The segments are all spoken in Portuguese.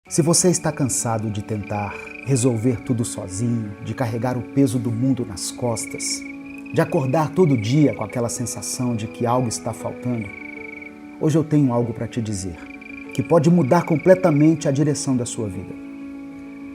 Se você está cansado de tentar resolver tudo sozinho, de carregar o peso do mundo nas costas, de acordar todo dia com aquela sensação de que algo está faltando, hoje eu tenho algo para te dizer, que pode mudar completamente a direção da sua vida.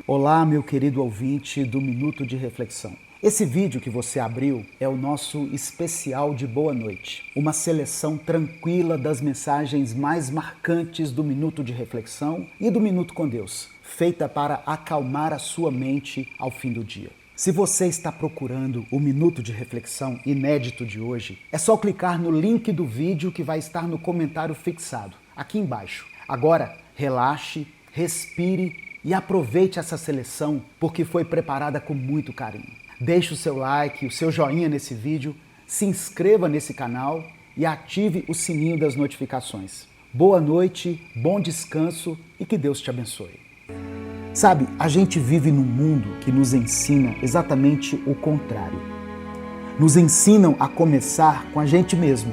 Olá, meu querido ouvinte do Minuto de Reflexão. Esse vídeo que você abriu é o nosso especial de boa noite, uma seleção tranquila das mensagens mais marcantes do Minuto de Reflexão e do Minuto com Deus, feita para acalmar a sua mente ao fim do dia. Se você está procurando o Minuto de Reflexão inédito de hoje, é só clicar no link do vídeo que vai estar no comentário fixado, aqui embaixo. Agora, relaxe, respire e aproveite essa seleção, porque foi preparada com muito carinho. Deixe o seu like, o seu joinha nesse vídeo, se inscreva nesse canal e ative o sininho das notificações. Boa noite, bom descanso e que Deus te abençoe. Sabe, a gente vive num mundo que nos ensina exatamente o contrário. Nos ensinam a começar com a gente mesmo.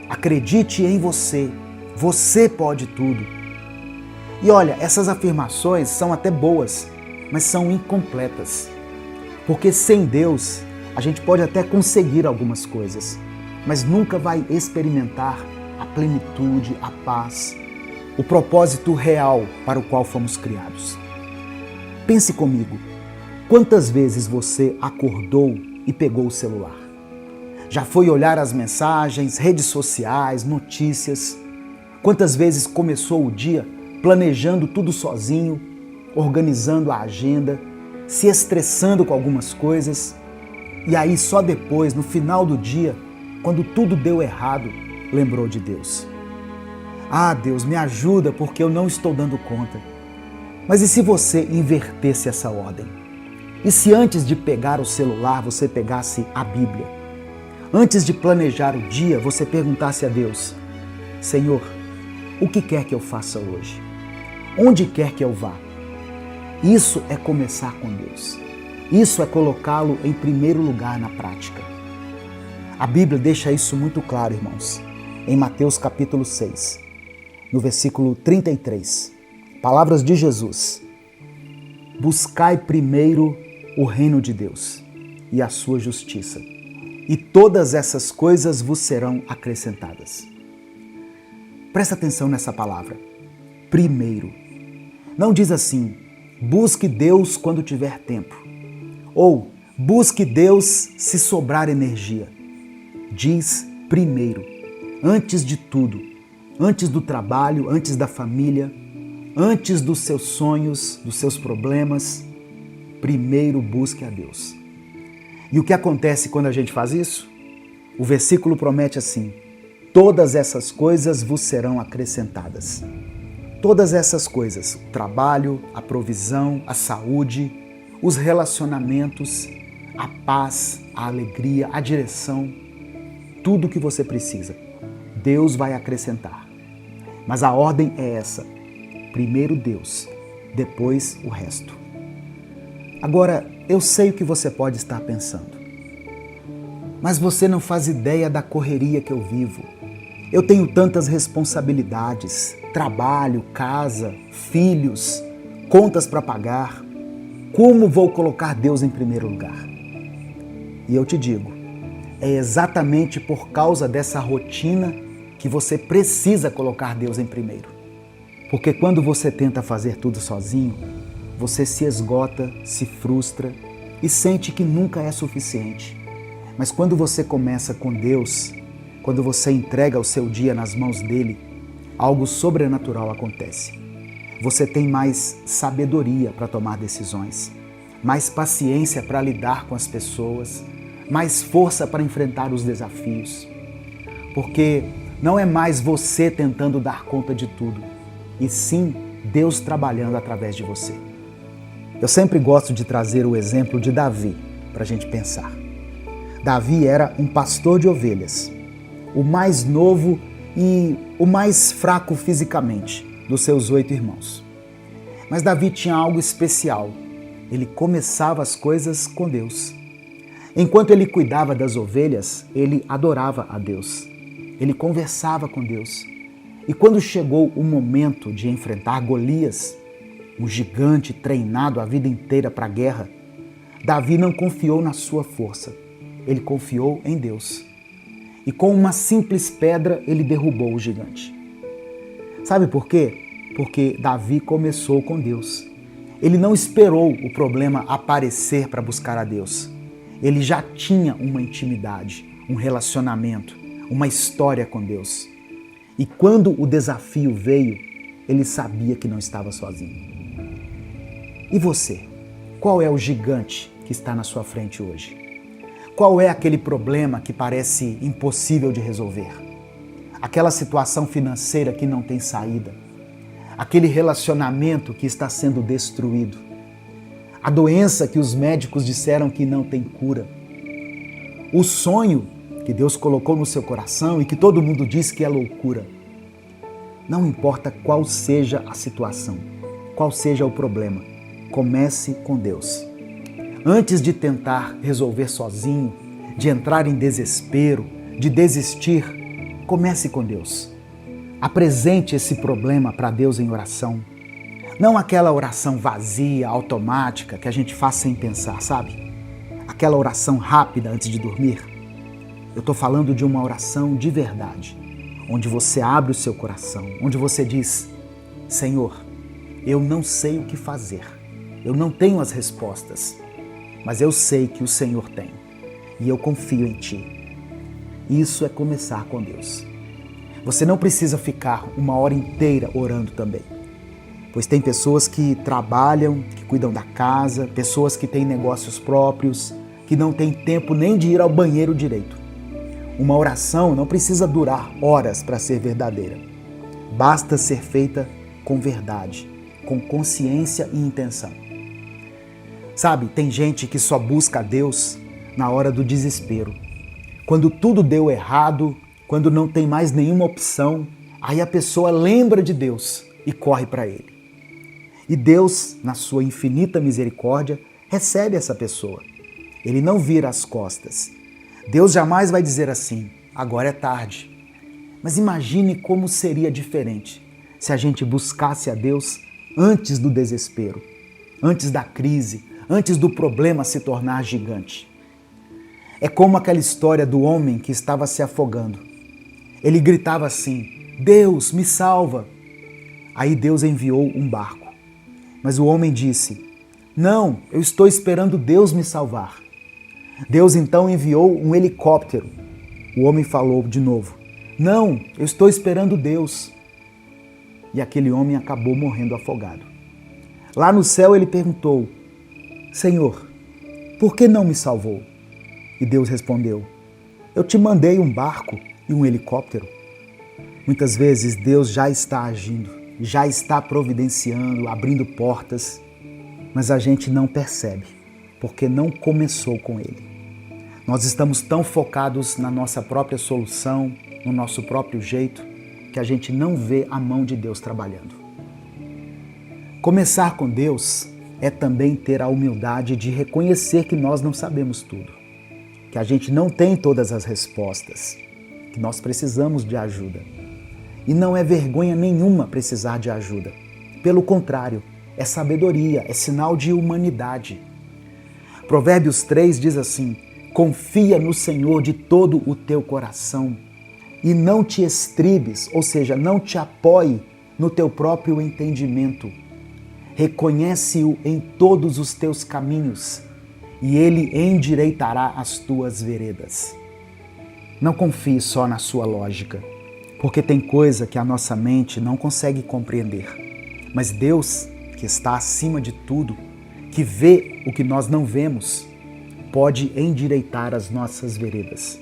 Acredite em você, você pode tudo. E olha, essas afirmações são até boas, mas são incompletas. Porque sem Deus, a gente pode até conseguir algumas coisas, mas nunca vai experimentar a plenitude, a paz, o propósito real para o qual fomos criados. Pense comigo, quantas vezes você acordou e pegou o celular? Já foi olhar as mensagens, redes sociais, notícias? Quantas vezes começou o dia planejando tudo sozinho, organizando a agenda, se estressando com algumas coisas, e aí só depois, no final do dia, quando tudo deu errado, lembrou de Deus. Ah, Deus, me ajuda porque eu não estou dando conta. Mas e se você invertesse essa ordem? E se antes de pegar o celular você pegasse a Bíblia? Antes de planejar o dia, você perguntasse a Deus: Senhor, o que quer que eu faça hoje? Onde quer que eu vá? Isso é começar com Deus. Isso é colocá-lo em primeiro lugar na prática. A Bíblia deixa isso muito claro, irmãos. Em Mateus capítulo 6, no versículo 33. Palavras de Jesus. Buscai primeiro o reino de Deus e a sua justiça, e todas essas coisas vos serão acrescentadas. Presta atenção nessa palavra. Primeiro. Não diz assim: busque Deus quando tiver tempo. Ou busque Deus se sobrar energia. Diz primeiro, antes de tudo, antes do trabalho, antes da família, antes dos seus sonhos, dos seus problemas, primeiro busque a Deus. E o que acontece quando a gente faz isso? O versículo promete assim: todas essas coisas vos serão acrescentadas. Todas essas coisas, o trabalho, a provisão, a saúde, os relacionamentos, a paz, a alegria, a direção, tudo o que você precisa, Deus vai acrescentar. Mas a ordem é essa: primeiro Deus, depois o resto. Agora, eu sei o que você pode estar pensando, mas você não faz ideia da correria que eu vivo. Eu tenho tantas responsabilidades, trabalho, casa, filhos, contas para pagar. Como vou colocar Deus em primeiro lugar? E eu te digo, é exatamente por causa dessa rotina que você precisa colocar Deus em primeiro. Porque quando você tenta fazer tudo sozinho, você se esgota, se frustra e sente que nunca é suficiente. Mas quando você começa com Deus, quando você entrega o seu dia nas mãos dele, algo sobrenatural acontece. Você tem mais sabedoria para tomar decisões, mais paciência para lidar com as pessoas, mais força para enfrentar os desafios. Porque não é mais você tentando dar conta de tudo, e sim Deus trabalhando através de você. Eu sempre gosto de trazer o exemplo de Davi para a gente pensar. Davi era um pastor de ovelhas, o mais novo e o mais fraco fisicamente dos seus 8 irmãos. Mas Davi tinha algo especial. Ele começava as coisas com Deus. Enquanto ele cuidava das ovelhas, ele adorava a Deus. Ele conversava com Deus. E quando chegou o momento de enfrentar Golias, um gigante treinado a vida inteira para a guerra, Davi não confiou na sua força, ele confiou em Deus. E com uma simples pedra ele derrubou o gigante. Sabe por quê? Porque Davi começou com Deus. Ele não esperou o problema aparecer para buscar a Deus. Ele já tinha uma intimidade, um relacionamento, uma história com Deus. E quando o desafio veio, ele sabia que não estava sozinho. E você? Qual é o gigante que está na sua frente hoje? Qual é aquele problema que parece impossível de resolver? Aquela situação financeira que não tem saída? Aquele relacionamento que está sendo destruído? A doença que os médicos disseram que não tem cura? O sonho que Deus colocou no seu coração e que todo mundo diz que é loucura? Não importa qual seja a situação, qual seja o problema, comece com Deus. Antes de tentar resolver sozinho, de entrar em desespero, de desistir, comece com Deus. Apresente esse problema para Deus em oração. Não aquela oração vazia, automática, que a gente faz sem pensar, sabe? Aquela oração rápida antes de dormir. Eu estou falando de uma oração de verdade, onde você abre o seu coração, onde você diz: Senhor, eu não sei o que fazer, eu não tenho as respostas, mas eu sei que o Senhor tem e eu confio em Ti. Isso é começar com Deus. Você não precisa ficar uma hora inteira orando também, pois tem pessoas que trabalham, que cuidam da casa, pessoas que têm negócios próprios, que não têm tempo nem de ir ao banheiro direito. Uma oração não precisa durar horas para ser verdadeira. Basta ser feita com verdade, com consciência e intenção. Sabe, tem gente que só busca a Deus na hora do desespero. Quando tudo deu errado, quando não tem mais nenhuma opção, aí a pessoa lembra de Deus e corre para Ele. E Deus, na sua infinita misericórdia, recebe essa pessoa. Ele não vira as costas. Deus jamais vai dizer assim: agora é tarde. Mas imagine como seria diferente se a gente buscasse a Deus antes do desespero, antes da crise, antes do problema se tornar gigante. É como aquela história do homem que estava se afogando. Ele gritava assim: Deus, me salva! Aí Deus enviou um barco. Mas o homem disse: não, eu estou esperando Deus me salvar. Deus então enviou um helicóptero. O homem falou de novo: não, eu estou esperando Deus. E aquele homem acabou morrendo afogado. Lá no céu ele perguntou: Senhor, por que não me salvou? E Deus respondeu: eu te mandei um barco e um helicóptero. Muitas vezes Deus já está agindo, já está providenciando, abrindo portas, mas a gente não percebe, porque não começou com Ele. Nós estamos tão focados na nossa própria solução, no nosso próprio jeito, que a gente não vê a mão de Deus trabalhando. Começar com Deus é também ter a humildade de reconhecer que nós não sabemos tudo, que a gente não tem todas as respostas, que nós precisamos de ajuda. E não é vergonha nenhuma precisar de ajuda. Pelo contrário, é sabedoria, é sinal de humanidade. Provérbios 3 diz assim: confia no Senhor de todo o teu coração e não te estribes, ou seja, não te apoie no teu próprio entendimento. Reconhece-o em todos os teus caminhos e Ele endireitará as tuas veredas. Não confie só na sua lógica, porque tem coisa que a nossa mente não consegue compreender. Mas Deus, que está acima de tudo, que vê o que nós não vemos, pode endireitar as nossas veredas.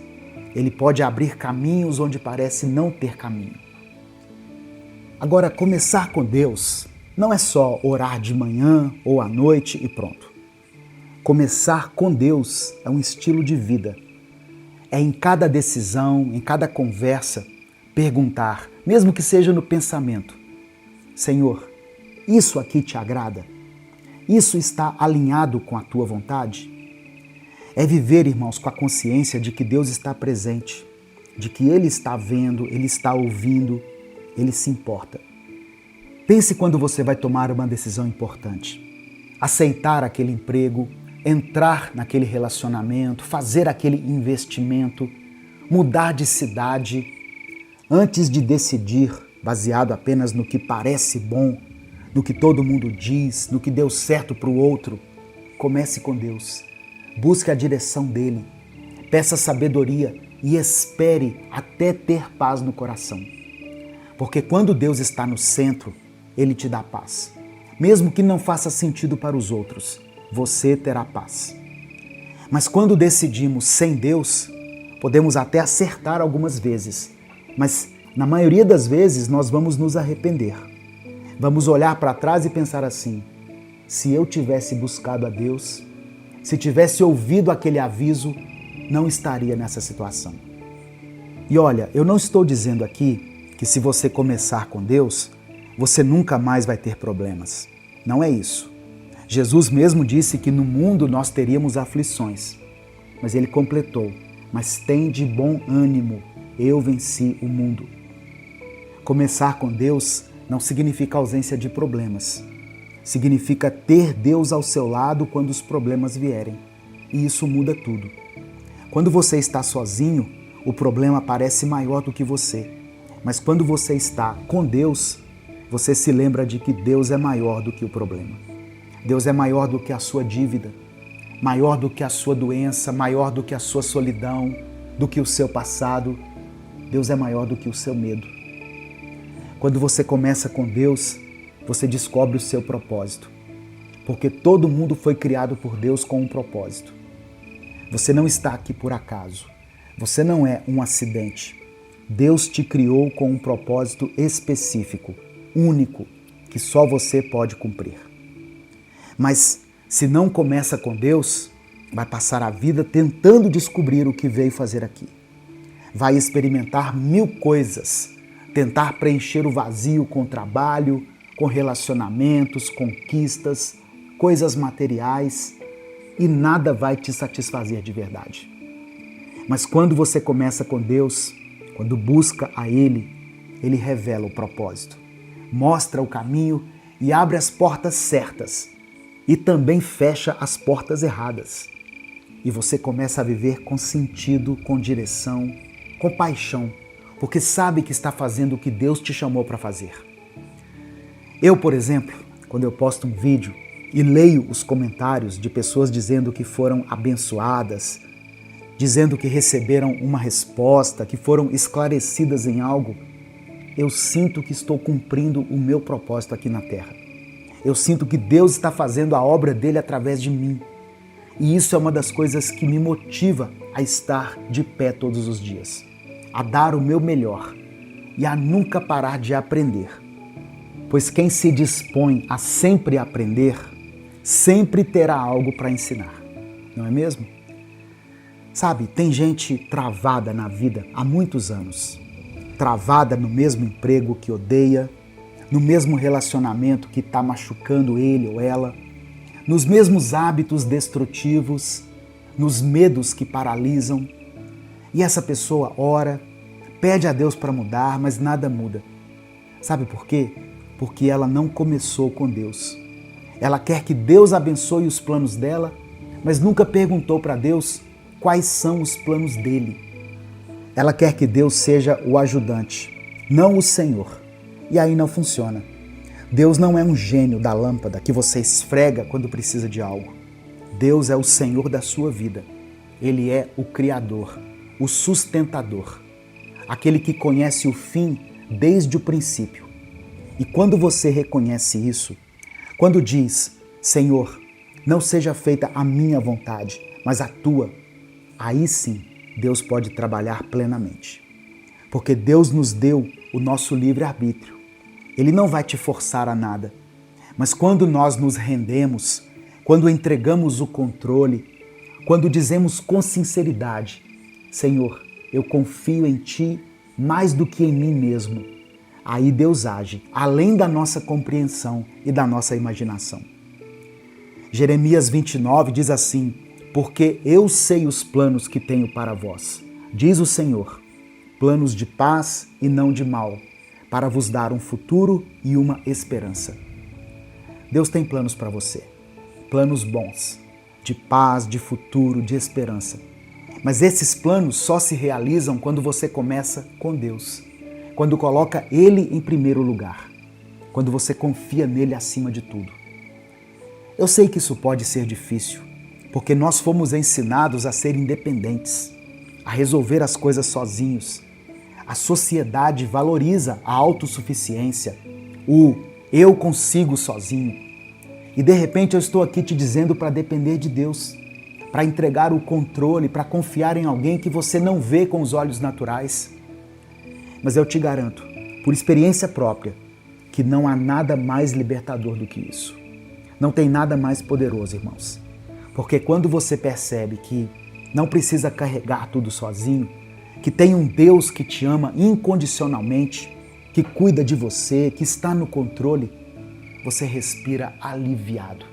Ele pode abrir caminhos onde parece não ter caminho. Agora, começar com Deus não é só orar de manhã ou à noite e pronto. Começar com Deus é um estilo de vida. É em cada decisão, em cada conversa, perguntar, mesmo que seja no pensamento: Senhor, isso aqui te agrada? Isso está alinhado com a tua vontade? É viver, irmãos, com a consciência de que Deus está presente, de que Ele está vendo, Ele está ouvindo, Ele se importa. Pense quando você vai tomar uma decisão importante. Aceitar aquele emprego, entrar naquele relacionamento, fazer aquele investimento, mudar de cidade. Antes de decidir, baseado apenas no que parece bom, no que todo mundo diz, no que deu certo para o outro, comece com Deus. Busque a direção dele. Peça sabedoria e espere até ter paz no coração. Porque quando Deus está no centro, Ele te dá paz. Mesmo que não faça sentido para os outros, você terá paz. Mas quando decidimos sem Deus, podemos até acertar algumas vezes, mas na maioria das vezes nós vamos nos arrepender. Vamos olhar para trás e pensar assim: se eu tivesse buscado a Deus, se tivesse ouvido aquele aviso, não estaria nessa situação. E olha, eu não estou dizendo aqui que se você começar com Deus, você nunca mais vai ter problemas. Não é isso. Jesus mesmo disse que no mundo nós teríamos aflições, mas ele completou: mas tem de bom ânimo, eu venci o mundo. Começar com Deus não significa ausência de problemas. Significa ter Deus ao seu lado quando os problemas vierem. E isso muda tudo. Quando você está sozinho, o problema parece maior do que você. Mas quando você está com Deus, você se lembra de que Deus é maior do que o problema. Deus é maior do que a sua dívida, maior do que a sua doença, maior do que a sua solidão, do que o seu passado. Deus é maior do que o seu medo. Quando você começa com Deus, você descobre o seu propósito. Porque todo mundo foi criado por Deus com um propósito. Você não está aqui por acaso. Você não é um acidente. Deus te criou com um propósito específico, único, que só você pode cumprir. Mas se não começa com Deus, vai passar a vida tentando descobrir o que veio fazer aqui. Vai experimentar 1000 coisas, tentar preencher o vazio com trabalho, com relacionamentos, conquistas, coisas materiais, e nada vai te satisfazer de verdade. Mas quando você começa com Deus, quando busca a Ele, Ele revela o propósito, mostra o caminho e abre as portas certas e também fecha as portas erradas. E você começa a viver com sentido, com direção, com paixão, porque sabe que está fazendo o que Deus te chamou para fazer. Eu, por exemplo, quando eu posto um vídeo e leio os comentários de pessoas dizendo que foram abençoadas, dizendo que receberam uma resposta, que foram esclarecidas em algo, eu sinto que estou cumprindo o meu propósito aqui na Terra. Eu sinto que Deus está fazendo a obra dele através de mim. E isso é uma das coisas que me motiva a estar de pé todos os dias, a dar o meu melhor e a nunca parar de aprender. Pois quem se dispõe a sempre aprender, sempre terá algo para ensinar, não é mesmo? Sabe, tem gente travada na vida há muitos anos, travada no mesmo emprego que odeia, no mesmo relacionamento que está machucando ele ou ela, nos mesmos hábitos destrutivos, nos medos que paralisam. E essa pessoa ora, pede a Deus para mudar, mas nada muda. Sabe por quê? Porque ela não começou com Deus. Ela quer que Deus abençoe os planos dela, mas nunca perguntou para Deus quais são os planos dele. Ela quer que Deus seja o ajudante, não o Senhor. E aí não funciona. Deus não é um gênio da lâmpada que você esfrega quando precisa de algo. Deus é o Senhor da sua vida. Ele é o Criador, o sustentador, aquele que conhece o fim desde o princípio. E quando você reconhece isso, quando diz, Senhor, não seja feita a minha vontade, mas a tua, aí sim Deus pode trabalhar plenamente. Porque Deus nos deu o nosso livre-arbítrio. Ele não vai te forçar a nada. Mas quando nós nos rendemos, quando entregamos o controle, quando dizemos com sinceridade, Senhor, eu confio em Ti mais do que em mim mesmo, aí Deus age, além da nossa compreensão e da nossa imaginação. Jeremias 29 diz assim, porque eu sei os planos que tenho para vós, diz o Senhor, planos de paz e não de mal, para vos dar um futuro e uma esperança. Deus tem planos para você, planos bons, de paz, de futuro, de esperança. Mas esses planos só se realizam quando você começa com Deus, quando coloca Ele em primeiro lugar, quando você confia nele acima de tudo. Eu sei que isso pode ser difícil, porque nós fomos ensinados a ser independentes, a resolver as coisas sozinhos. A sociedade valoriza a autossuficiência, o eu consigo sozinho. E de repente eu estou aqui te dizendo para depender de Deus, para entregar o controle, para confiar em alguém que você não vê com os olhos naturais. Mas eu te garanto, por experiência própria, que não há nada mais libertador do que isso. Não tem nada mais poderoso, irmãos. Porque quando você percebe que não precisa carregar tudo sozinho, que tem um Deus que te ama incondicionalmente, que cuida de você, que está no controle, você respira aliviado.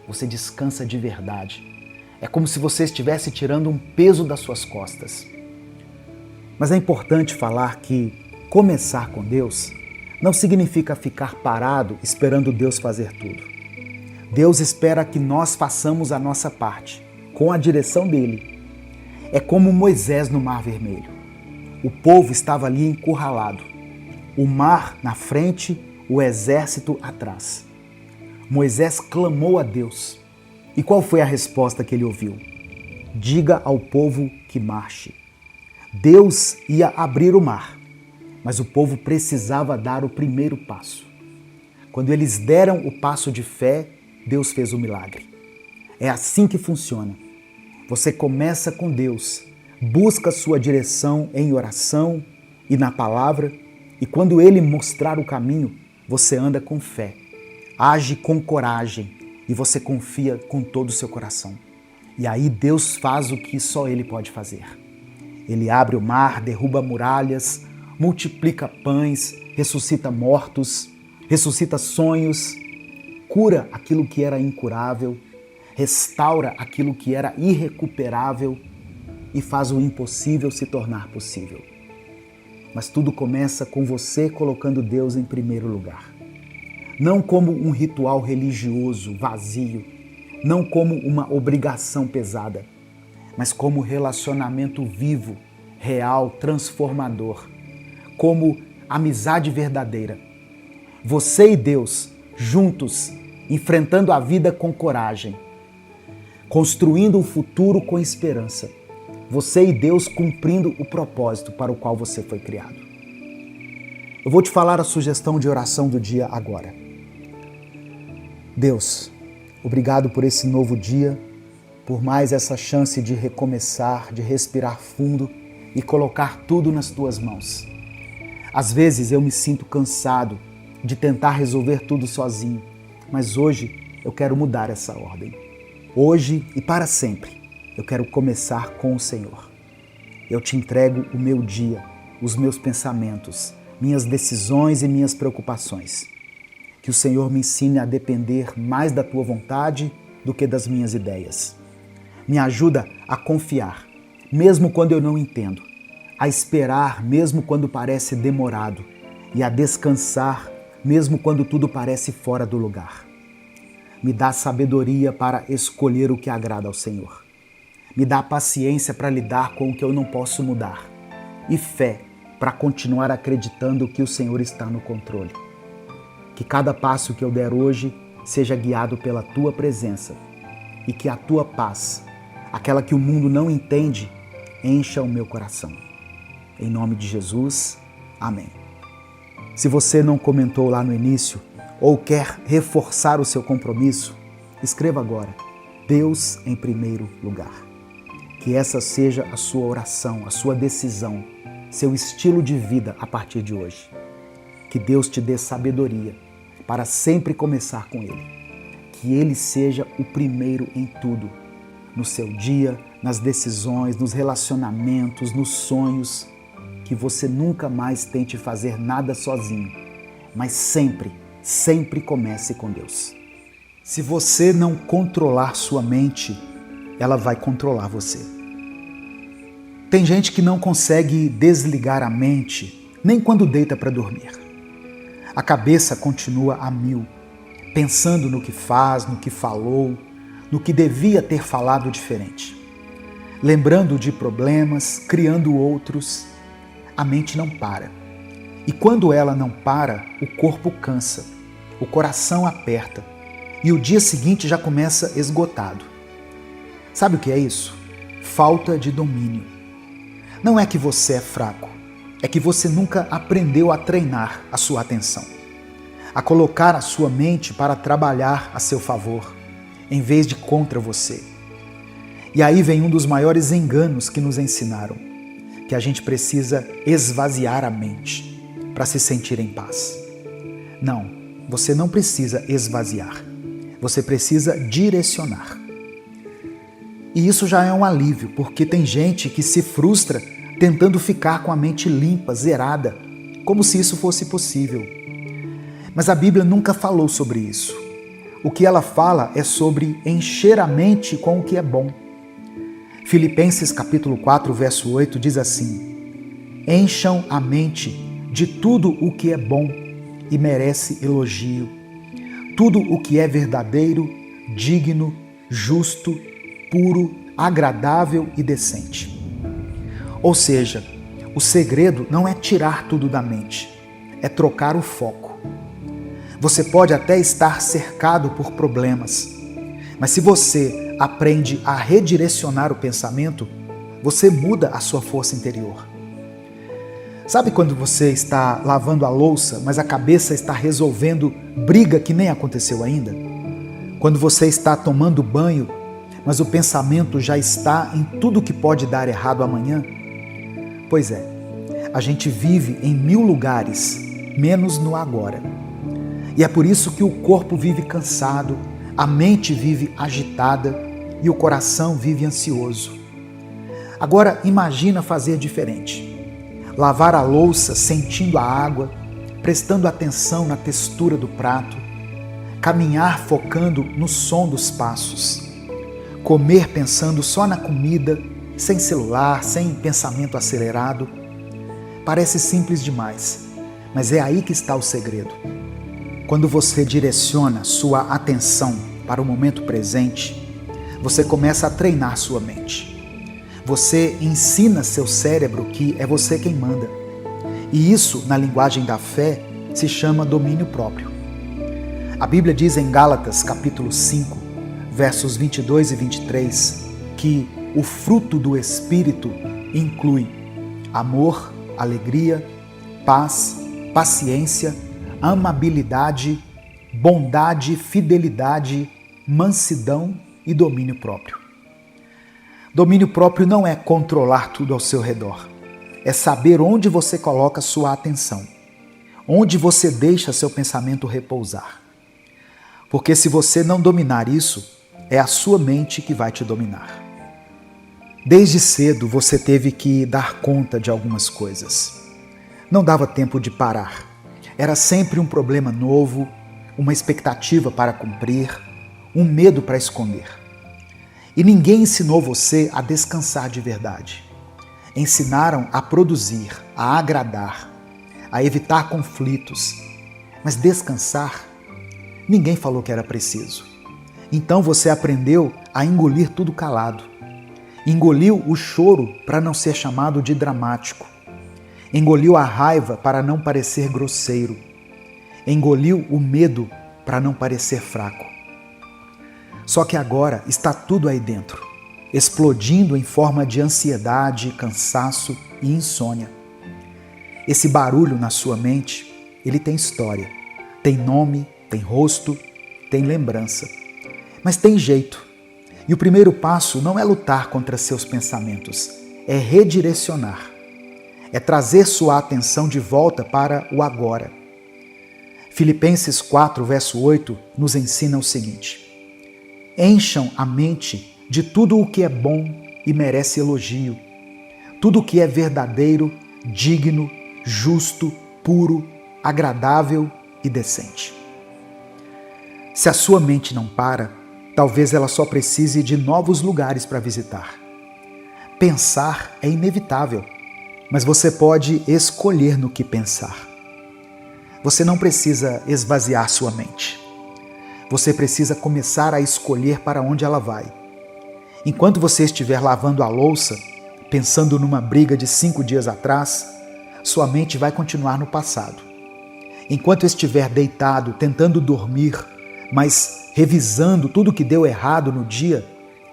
Você descansa de verdade. É como se você estivesse tirando um peso das suas costas. Mas é importante falar que começar com Deus não significa ficar parado esperando Deus fazer tudo. Deus espera que nós façamos a nossa parte, com a direção dele. É como Moisés no Mar Vermelho. O povo estava ali encurralado. O mar na frente, o exército atrás. Moisés clamou a Deus. E qual foi a resposta que ele ouviu? Diga ao povo que marche. Deus ia abrir o mar, mas o povo precisava dar o primeiro passo. Quando eles deram o passo de fé, Deus fez o milagre. É assim que funciona. Você começa com Deus, busca sua direção em oração e na palavra, e quando Ele mostrar o caminho, você anda com fé, age com coragem e você confia com todo o seu coração. E aí Deus faz o que só Ele pode fazer. Ele abre o mar, derruba muralhas, multiplica pães, ressuscita mortos, ressuscita sonhos, cura aquilo que era incurável, restaura aquilo que era irrecuperável e faz o impossível se tornar possível. Mas tudo começa com você colocando Deus em primeiro lugar. Não como um ritual religioso vazio, não como uma obrigação pesada, mas como relacionamento vivo, real, transformador, como amizade verdadeira. Você e Deus, juntos, enfrentando a vida com coragem, construindo um futuro com esperança. Você e Deus cumprindo o propósito para o qual você foi criado. Eu vou te falar a sugestão de oração do dia agora. Deus, obrigado por esse novo dia, por mais essa chance de recomeçar, de respirar fundo e colocar tudo nas tuas mãos. Às vezes eu me sinto cansado de tentar resolver tudo sozinho, mas hoje eu quero mudar essa ordem. Hoje e para sempre, eu quero começar com o Senhor. Eu te entrego o meu dia, os meus pensamentos, minhas decisões e minhas preocupações. Que o Senhor me ensine a depender mais da tua vontade do que das minhas ideias. Me ajuda a confiar, mesmo quando eu não entendo, a esperar, mesmo quando parece demorado, e a descansar, mesmo quando tudo parece fora do lugar. Me dá sabedoria para escolher o que agrada ao Senhor. Me dá paciência para lidar com o que eu não posso mudar. E fé para continuar acreditando que o Senhor está no controle. Que cada passo que eu der hoje seja guiado pela Tua presença e que a Tua paz, aquela que o mundo não entende, encha o meu coração. Em nome de Jesus, amém. Se você não comentou lá no início ou quer reforçar o seu compromisso, escreva agora, Deus em primeiro lugar. Que essa seja a sua oração, a sua decisão, seu estilo de vida a partir de hoje. Que Deus te dê sabedoria para sempre começar com Ele. Que Ele seja o primeiro em tudo, no seu dia, nas decisões, nos relacionamentos, nos sonhos. Que você nunca mais tente fazer nada sozinho, mas sempre comece com Deus. Se você não controlar sua mente, ela vai controlar você. Tem gente que não consegue desligar a mente nem quando deita para dormir. A cabeça continua a mil, pensando no que faz, no que falou, no que devia ter falado diferente. Lembrando de problemas, criando outros, a mente não para. E quando ela não para, o corpo cansa, o coração aperta e o dia seguinte já começa esgotado. Sabe o que é isso? Falta de domínio. Não é que você é fraco, é que você nunca aprendeu a treinar a sua atenção, a colocar a sua mente para trabalhar a seu favor, em vez de contra você. E aí vem um dos maiores enganos que nos ensinaram, que a gente precisa esvaziar a mente para se sentir em paz. Não, você não precisa esvaziar, você precisa direcionar. E isso já é um alívio, porque tem gente que se frustra tentando ficar com a mente limpa, zerada, como se isso fosse possível. Mas a Bíblia nunca falou sobre isso. O que ela fala é sobre encher a mente com o que é bom. Filipenses capítulo 4, verso 8 diz assim: encham a mente de tudo o que é bom e merece elogio, tudo o que é verdadeiro, digno, justo, puro, agradável e decente. Ou seja, o segredo não é tirar tudo da mente, é trocar o foco. Você pode até estar cercado por problemas, mas se você aprende a redirecionar o pensamento, você muda a sua força interior. Sabe quando você está lavando a louça, mas a cabeça está resolvendo briga que nem aconteceu ainda? Quando você está tomando banho, mas o pensamento já está em tudo que pode dar errado amanhã? Pois é, a gente vive em 1000 lugares, menos no agora. E é por isso que o corpo vive cansado, a mente vive agitada e o coração vive ansioso. Agora imagina fazer diferente. Lavar a louça sentindo a água, prestando atenção na textura do prato, caminhar focando no som dos passos, comer pensando só na comida, sem celular, sem pensamento acelerado. Parece simples demais, mas é aí que está o segredo. Quando você direciona sua atenção para o momento presente, você começa a treinar sua mente. Você ensina seu cérebro que é você quem manda. E isso, na linguagem da fé, se chama domínio próprio. A Bíblia diz em Gálatas, capítulo 5, versos 22 e 23, que o fruto do Espírito inclui amor, alegria, paz, paciência, amabilidade, bondade, fidelidade, mansidão e domínio próprio. Domínio próprio não é controlar tudo ao seu redor. É saber onde você coloca sua atenção, onde você deixa seu pensamento repousar. Porque se você não dominar isso, é a sua mente que vai te dominar. Desde cedo você teve que dar conta de algumas coisas. Não dava tempo de parar. Era sempre um problema novo, uma expectativa para cumprir, um medo para esconder. E ninguém ensinou você a descansar de verdade. Ensinaram a produzir, a agradar, a evitar conflitos. Mas descansar, ninguém falou que era preciso. Então você aprendeu a engolir tudo calado. Engoliu o choro para não ser chamado de dramático. Engoliu a raiva para não parecer grosseiro. Engoliu o medo para não parecer fraco. Só que agora está tudo aí dentro, explodindo em forma de ansiedade, cansaço e insônia. Esse barulho na sua mente, ele tem história, tem nome, tem rosto, tem lembrança. Mas tem jeito. E o primeiro passo não é lutar contra seus pensamentos, é redirecionar. É trazer sua atenção de volta para o agora. Filipenses 4, verso 8, nos ensina o seguinte: encham a mente de tudo o que é bom e merece elogio, tudo o que é verdadeiro, digno, justo, puro, agradável e decente. Se a sua mente não para, talvez ela só precise de novos lugares para visitar. Pensar é inevitável, mas você pode escolher no que pensar. Você não precisa esvaziar sua mente. Você precisa começar a escolher para onde ela vai. Enquanto você estiver lavando a louça, pensando numa briga de 5 dias atrás, sua mente vai continuar no passado. Enquanto estiver deitado, tentando dormir, mas revisando tudo que deu errado no dia,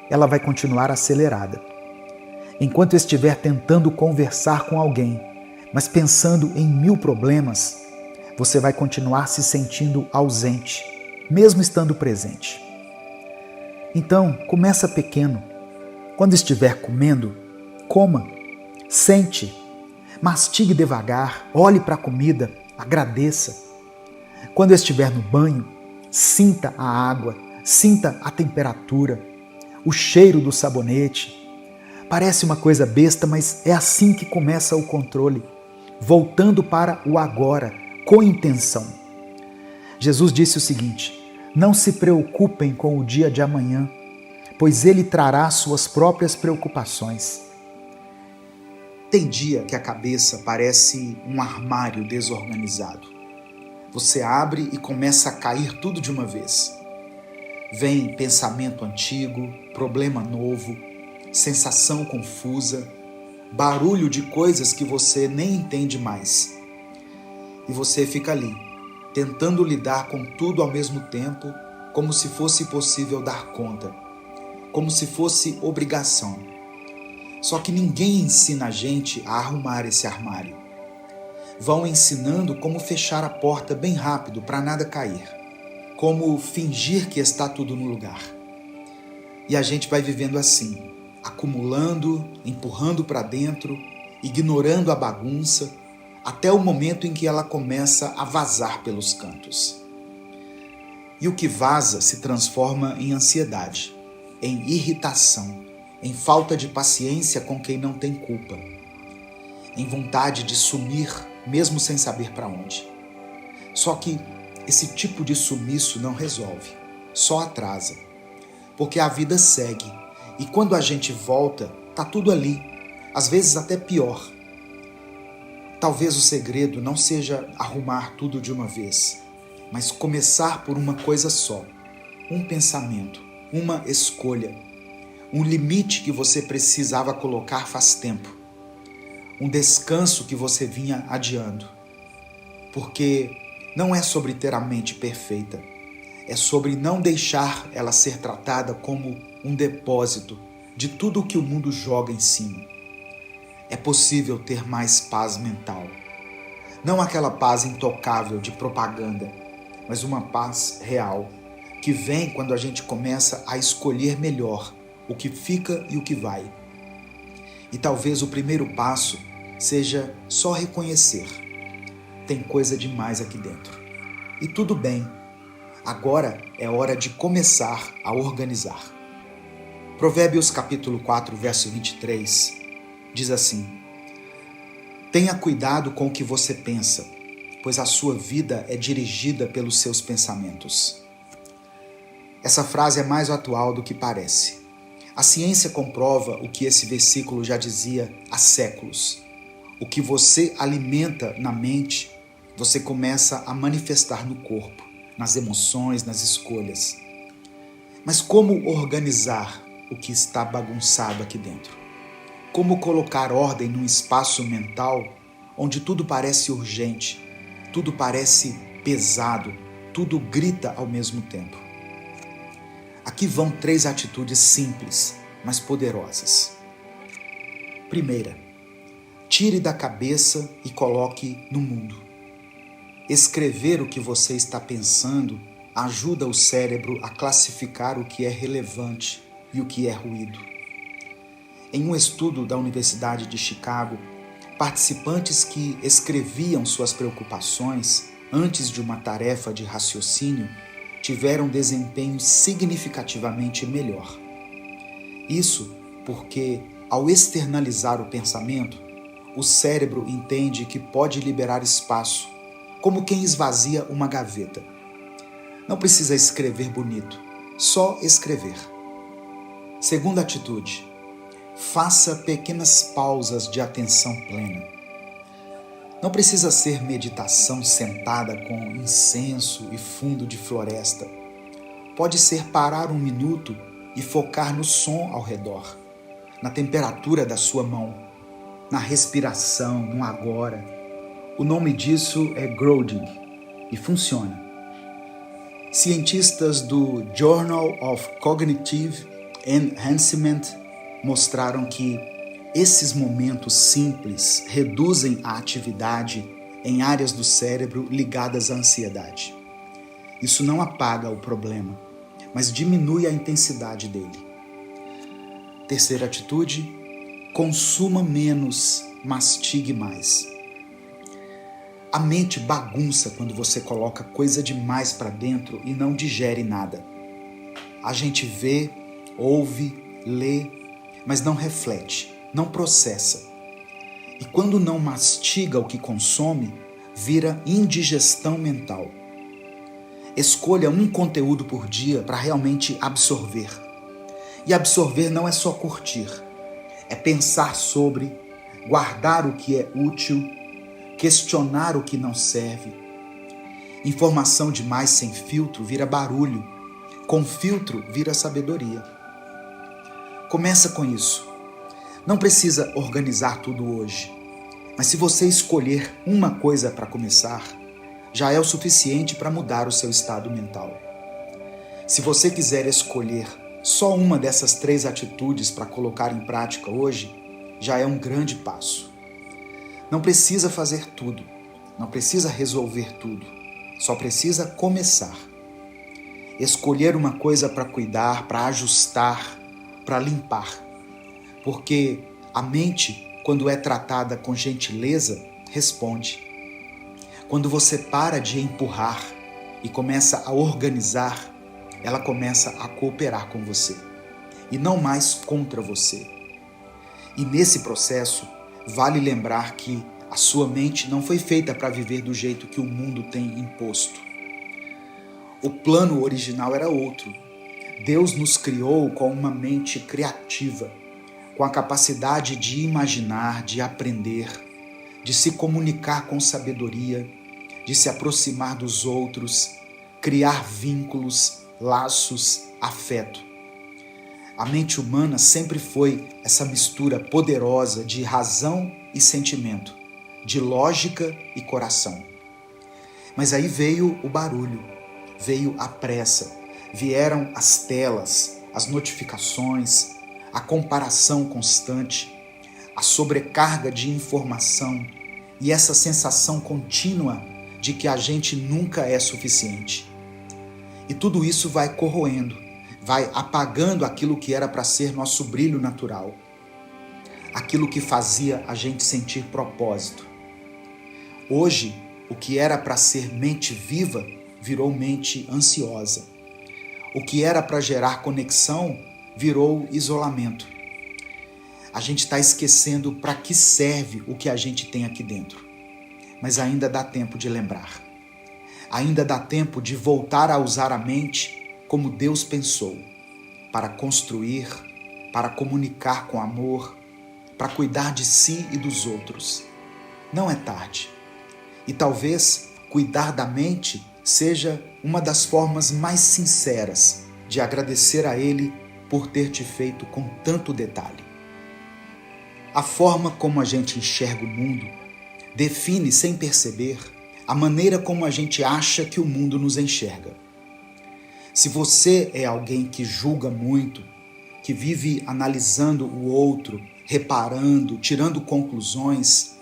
ela vai continuar acelerada. Enquanto estiver tentando conversar com alguém, mas pensando em 1000 problemas, você vai continuar se sentindo ausente, mesmo estando presente. Então, começa pequeno. Quando estiver comendo, coma, sente, mastigue devagar, olhe para a comida, agradeça. Quando estiver no banho, sinta a água, sinta a temperatura, o cheiro do sabonete. Parece uma coisa besta, mas é assim que começa o controle, voltando para o agora, com intenção. Jesus disse o seguinte: não se preocupem com o dia de amanhã, pois ele trará suas próprias preocupações. Tem dia que a cabeça parece um armário desorganizado. Você abre e começa a cair tudo de uma vez. Vem pensamento antigo, problema novo, sensação confusa, barulho de coisas que você nem entende mais. E você fica ali, tentando lidar com tudo ao mesmo tempo, como se fosse possível dar conta, como se fosse obrigação. Só que ninguém ensina a gente a arrumar esse armário. Vão ensinando como fechar a porta bem rápido para nada cair, como fingir que está tudo no lugar. E a gente vai vivendo assim, acumulando, empurrando para dentro, ignorando a bagunça, até o momento em que ela começa a vazar pelos cantos. E o que vaza se transforma em ansiedade, em irritação, em falta de paciência com quem não tem culpa, em vontade de sumir mesmo sem saber para onde. Só que esse tipo de sumiço não resolve, só atrasa, porque a vida segue e quando a gente volta, tá tudo ali, às vezes até pior. Talvez o segredo não seja arrumar tudo de uma vez, mas começar por uma coisa só, um pensamento, uma escolha, um limite que você precisava colocar faz tempo, um descanso que você vinha adiando. Porque não é sobre ter a mente perfeita, é sobre não deixar ela ser tratada como um depósito de tudo o que o mundo joga em cima. É possível ter mais paz mental. Não aquela paz intocável de propaganda, mas uma paz real, que vem quando a gente começa a escolher melhor o que fica e o que vai. E talvez o primeiro passo seja só reconhecer: tem coisa demais aqui dentro. E tudo bem, agora é hora de começar a organizar. Provérbios capítulo 4, verso 23, diz assim: tenha cuidado com o que você pensa, pois a sua vida é dirigida pelos seus pensamentos. Essa frase é mais atual do que parece. A ciência comprova o que esse versículo já dizia há séculos. O que você alimenta na mente, você começa a manifestar no corpo, nas emoções, nas escolhas. Mas como organizar o que está bagunçado aqui dentro? Como colocar ordem num espaço mental onde tudo parece urgente, tudo parece pesado, tudo grita ao mesmo tempo? Aqui vão 3 atitudes simples, mas poderosas. Primeira, tire da cabeça e coloque no mundo. Escrever o que você está pensando ajuda o cérebro a classificar o que é relevante e o que é ruído. Em um estudo da Universidade de Chicago, participantes que escreviam suas preocupações antes de uma tarefa de raciocínio tiveram desempenho significativamente melhor. Isso porque, ao externalizar o pensamento, o cérebro entende que pode liberar espaço, como quem esvazia uma gaveta. Não precisa escrever bonito, só escrever. Segunda atitude: faça pequenas pausas de atenção plena. Não precisa ser meditação sentada com incenso e fundo de floresta. Pode ser parar um minuto e focar no som ao redor, na temperatura da sua mão, na respiração, no agora. O nome disso é grounding e funciona. Cientistas do Journal of Cognitive Enhancement mostraram que esses momentos simples reduzem a atividade em áreas do cérebro ligadas à ansiedade. Isso não apaga o problema, mas diminui a intensidade dele. Terceira atitude: consuma menos, mastigue mais. A mente bagunça quando você coloca coisa demais para dentro e não digere nada. A gente vê, ouve, lê, mas não reflete, não processa. E quando não mastiga o que consome, vira indigestão mental. Escolha um conteúdo por dia para realmente absorver. E absorver não é só curtir, é pensar sobre, guardar o que é útil, questionar o que não serve. Informação demais sem filtro vira barulho, com filtro vira sabedoria. Começa com isso. Não precisa organizar tudo hoje, mas se você escolher uma coisa para começar, já é o suficiente para mudar o seu estado mental. Se você quiser escolher só uma dessas 3 atitudes para colocar em prática hoje, já é um grande passo. Não precisa fazer tudo, não precisa resolver tudo, só precisa começar. Escolher uma coisa para cuidar, para ajustar, para limpar. Porque a mente, quando é tratada com gentileza, responde. Quando você para de empurrar e começa a organizar, ela começa a cooperar com você e não mais contra você. E nesse processo, vale lembrar que a sua mente não foi feita para viver do jeito que o mundo tem imposto. O plano original era outro. Deus nos criou com uma mente criativa, com a capacidade de imaginar, de aprender, de se comunicar com sabedoria, de se aproximar dos outros, criar vínculos, laços, afeto. A mente humana sempre foi essa mistura poderosa de razão e sentimento, de lógica e coração. Mas aí veio o barulho, veio a pressa, vieram as telas, as notificações, a comparação constante, a sobrecarga de informação e essa sensação contínua de que a gente nunca é suficiente. E tudo isso vai corroendo, vai apagando aquilo que era para ser nosso brilho natural, aquilo que fazia a gente sentir propósito. Hoje, o que era para ser mente viva virou mente ansiosa. O que era para gerar conexão virou isolamento. A gente está esquecendo para que serve o que a gente tem aqui dentro. Mas ainda dá tempo de lembrar. Ainda dá tempo de voltar a usar a mente como Deus pensou, para construir, para comunicar com amor, para cuidar de si e dos outros. Não é tarde. E talvez cuidar da mente seja uma das formas mais sinceras de agradecer a Ele por ter te feito com tanto detalhe. A forma como a gente enxerga o mundo define, sem perceber, a maneira como a gente acha que o mundo nos enxerga. Se você é alguém que julga muito, que vive analisando o outro, reparando, tirando conclusões,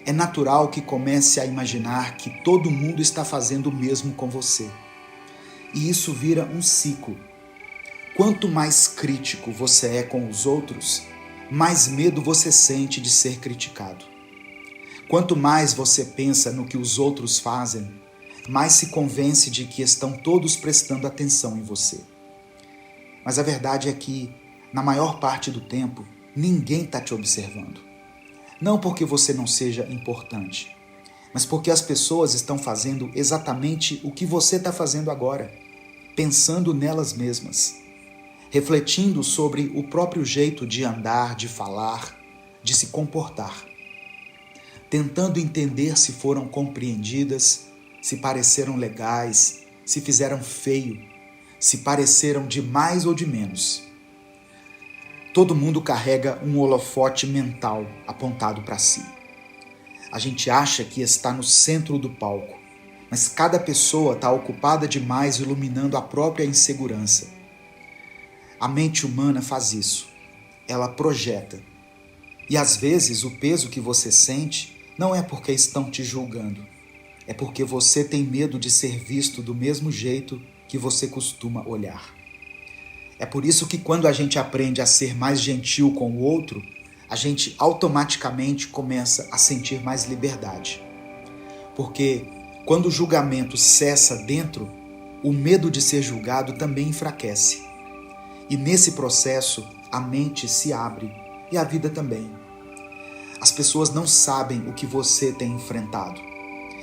é natural que comece a imaginar que todo mundo está fazendo o mesmo com você. E isso vira um ciclo. Quanto mais crítico você é com os outros, mais medo você sente de ser criticado. Quanto mais você pensa no que os outros fazem, mais se convence de que estão todos prestando atenção em você. Mas a verdade é que, na maior parte do tempo, ninguém está te observando. Não porque você não seja importante, mas porque as pessoas estão fazendo exatamente o que você está fazendo agora, pensando nelas mesmas, refletindo sobre o próprio jeito de andar, de falar, de se comportar. tentando entender se foram compreendidas, se pareceram legais, se fizeram feio, se pareceram de mais ou de menos. Todo mundo carrega um holofote mental apontado para si. A gente acha que está no centro do palco, mas cada pessoa está ocupada demais iluminando a própria insegurança. A mente humana faz isso. Ela projeta. E às vezes o peso que você sente não é porque estão te julgando. É porque você tem medo de ser visto do mesmo jeito que você costuma olhar. É por isso que quando a gente aprende a ser mais gentil com o outro, a gente automaticamente começa a sentir mais liberdade. Porque quando o julgamento cessa dentro, o medo de ser julgado também enfraquece. E nesse processo, a mente se abre e a vida também. As pessoas não sabem o que você tem enfrentado.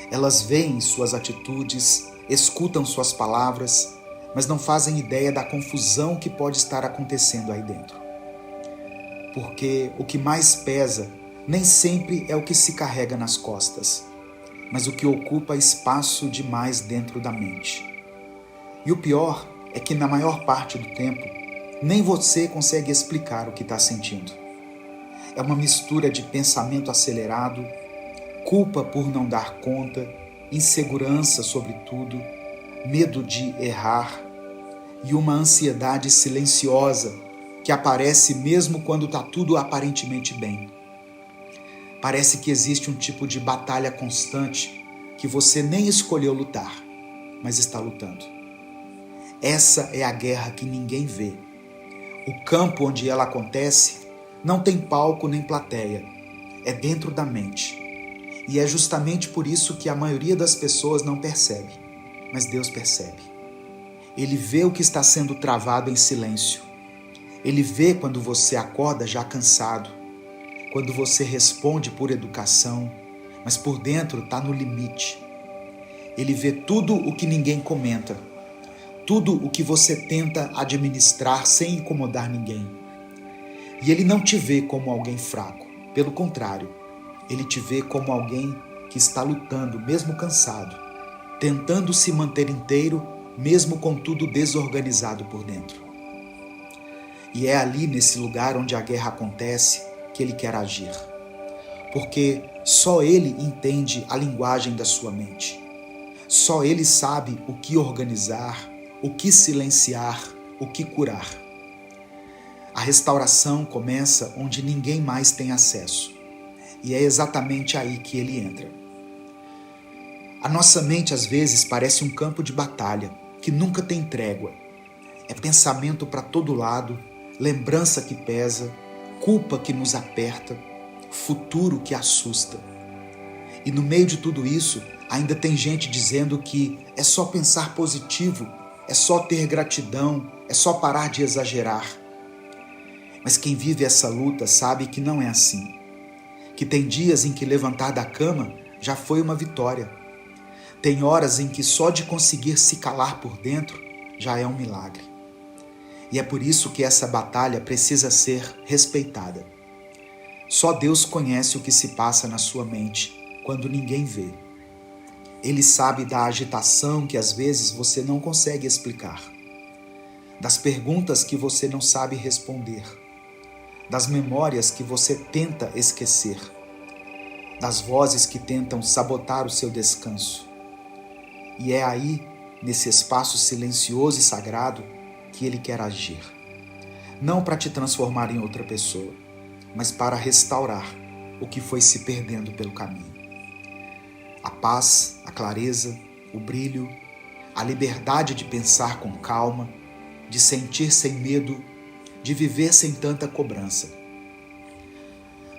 Elas veem suas atitudes, escutam suas palavras, mas não fazem ideia da confusão que pode estar acontecendo aí dentro. Porque o que mais pesa nem sempre é o que se carrega nas costas, mas o que ocupa espaço demais dentro da mente. E o pior é que na maior parte do tempo, nem você consegue explicar o que está sentindo. É uma mistura de pensamento acelerado, culpa por não dar conta, insegurança sobre tudo, medo de errar e uma ansiedade silenciosa que aparece mesmo quando está tudo aparentemente bem. Parece que existe um tipo de batalha constante que você nem escolheu lutar, mas está lutando. Essa é a guerra que ninguém vê. O campo onde ela acontece não tem palco nem plateia, é dentro da mente. E é justamente por isso que a maioria das pessoas não percebe, mas Deus percebe. Ele vê o que está sendo travado em silêncio. Ele vê quando você acorda já cansado, quando você responde por educação, mas por dentro está no limite. Ele vê tudo o que ninguém comenta, tudo o que você tenta administrar sem incomodar ninguém. E ele não te vê como alguém fraco, pelo contrário, ele te vê como alguém que está lutando, mesmo cansado, tentando se manter inteiro, mesmo com tudo desorganizado por dentro. E é ali, nesse lugar onde a guerra acontece, que ele quer agir. Porque só ele entende a linguagem da sua mente. Só ele sabe o que organizar, o que silenciar, o que curar. A restauração começa onde ninguém mais tem acesso. E é exatamente aí que ele entra. A nossa mente às vezes parece um campo de batalha, que nunca tem trégua. É pensamento para todo lado, lembrança que pesa, culpa que nos aperta, futuro que assusta. E no meio de tudo isso, ainda tem gente dizendo que é só pensar positivo, é só ter gratidão, é só parar de exagerar. Mas quem vive essa luta sabe que não é assim. Que tem dias em que levantar da cama já foi uma vitória. Tem horas em que só de conseguir se calar por dentro já é um milagre. E é por isso que essa batalha precisa ser respeitada. Só Deus conhece o que se passa na sua mente quando ninguém vê. Ele sabe da agitação que às vezes você não consegue explicar, das perguntas que você não sabe responder, das memórias que você tenta esquecer, das vozes que tentam sabotar o seu descanso. E é aí, nesse espaço silencioso e sagrado, que ele quer agir. Não para te transformar em outra pessoa, mas para restaurar o que foi se perdendo pelo caminho. A paz, a clareza, o brilho, a liberdade de pensar com calma, de sentir sem medo, de viver sem tanta cobrança.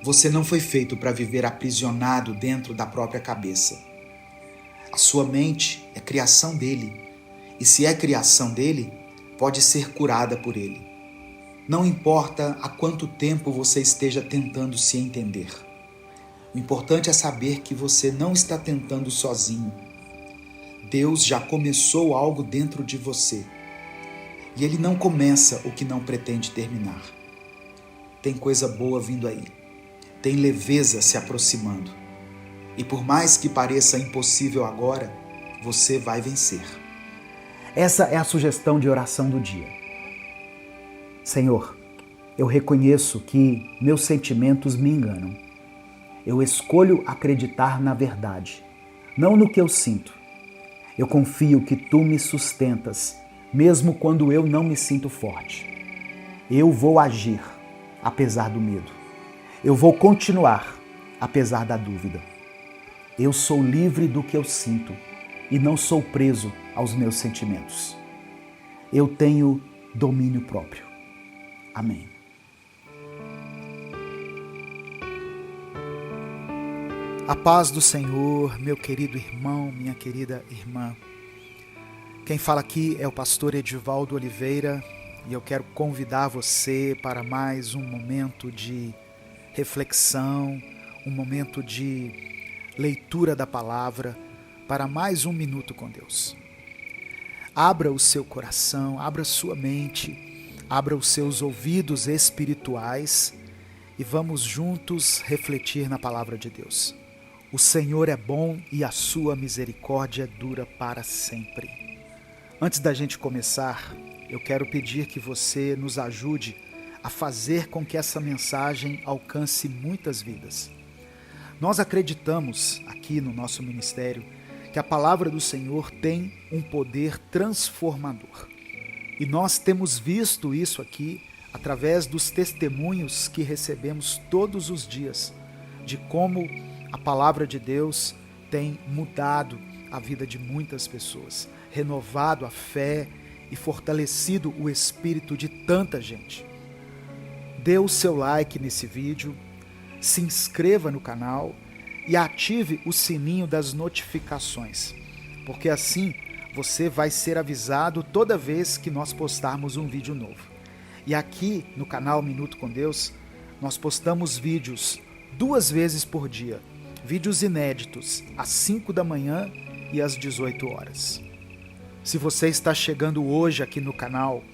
Você não foi feito para viver aprisionado dentro da própria cabeça. A sua mente é criação dele, e se é criação dele, pode ser curada por ele. Não importa há quanto tempo você esteja tentando se entender. O importante é saber que você não está tentando sozinho. Deus já começou algo dentro de você. E Ele não começa o que não pretende terminar. Tem coisa boa vindo aí. Tem leveza se aproximando. E por mais que pareça impossível agora, você vai vencer. Essa é a sugestão de oração do dia. Senhor, eu reconheço que meus sentimentos me enganam. Eu escolho acreditar na verdade, não no que eu sinto. Eu confio que Tu me sustentas, mesmo quando eu não me sinto forte. Eu vou agir, apesar do medo. Eu vou continuar, apesar da dúvida. Eu sou livre do que eu sinto e não sou preso aos meus sentimentos. Eu tenho domínio próprio. Amém. A paz do Senhor, meu querido irmão, minha querida irmã. Quem fala aqui é o pastor Edivaldo Oliveira e eu quero convidar você para mais um momento de reflexão, um momento de leitura da palavra, para mais um minuto com Deus. Abra o seu coração, abra sua mente, abra os seus ouvidos espirituais e vamos juntos refletir na palavra de Deus. O Senhor é bom e a sua misericórdia dura para sempre. Antes da gente começar, eu quero pedir que você nos ajude a fazer com que essa mensagem alcance muitas vidas. Nós acreditamos aqui no nosso ministério que a palavra do Senhor tem um poder transformador. E nós temos visto isso aqui através dos testemunhos que recebemos todos os dias, de como a palavra de Deus tem mudado a vida de muitas pessoas, renovado a fé e fortalecido o espírito de tanta gente. Dê o seu like nesse vídeo, se inscreva no canal e ative o sininho das notificações, porque assim você vai ser avisado toda vez que nós postarmos um vídeo novo. E aqui no canal Minuto com Deus, nós postamos vídeos 2 vezes por dia, vídeos inéditos, às 5 da manhã e às 18 horas. Se você está chegando hoje aqui no canal,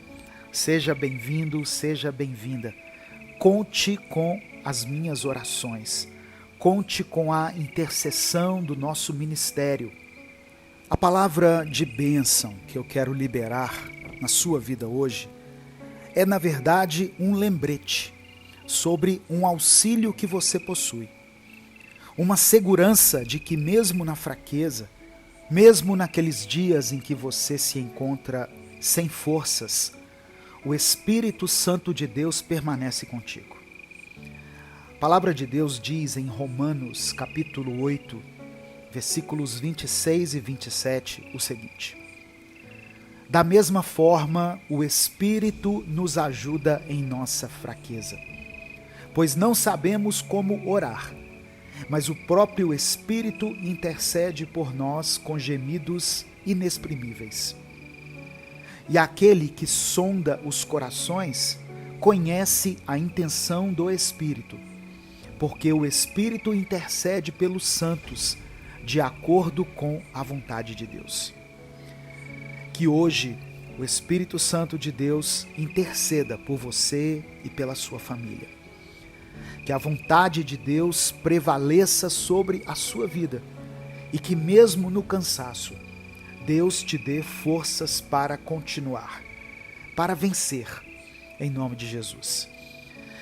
seja bem-vindo, seja bem-vinda. Conte com as minhas orações, conte com a intercessão do nosso ministério. A palavra de bênção que eu quero liberar na sua vida hoje é, na verdade, um lembrete sobre um auxílio que você possui. Uma segurança de que mesmo na fraqueza, mesmo naqueles dias em que você se encontra sem forças, o Espírito Santo de Deus permanece contigo. A palavra de Deus diz em Romanos capítulo 8, versículos 26 e 27 o seguinte: da mesma forma, o Espírito nos ajuda em nossa fraqueza, pois não sabemos como orar, mas o próprio Espírito intercede por nós com gemidos inexprimíveis. E aquele que sonda os corações conhece a intenção do Espírito, porque o Espírito intercede pelos santos de acordo com a vontade de Deus. Que hoje o Espírito Santo de Deus interceda por você e pela sua família. Que a vontade de Deus prevaleça sobre a sua vida e que mesmo no cansaço, Deus te dê forças para continuar, para vencer, em nome de Jesus.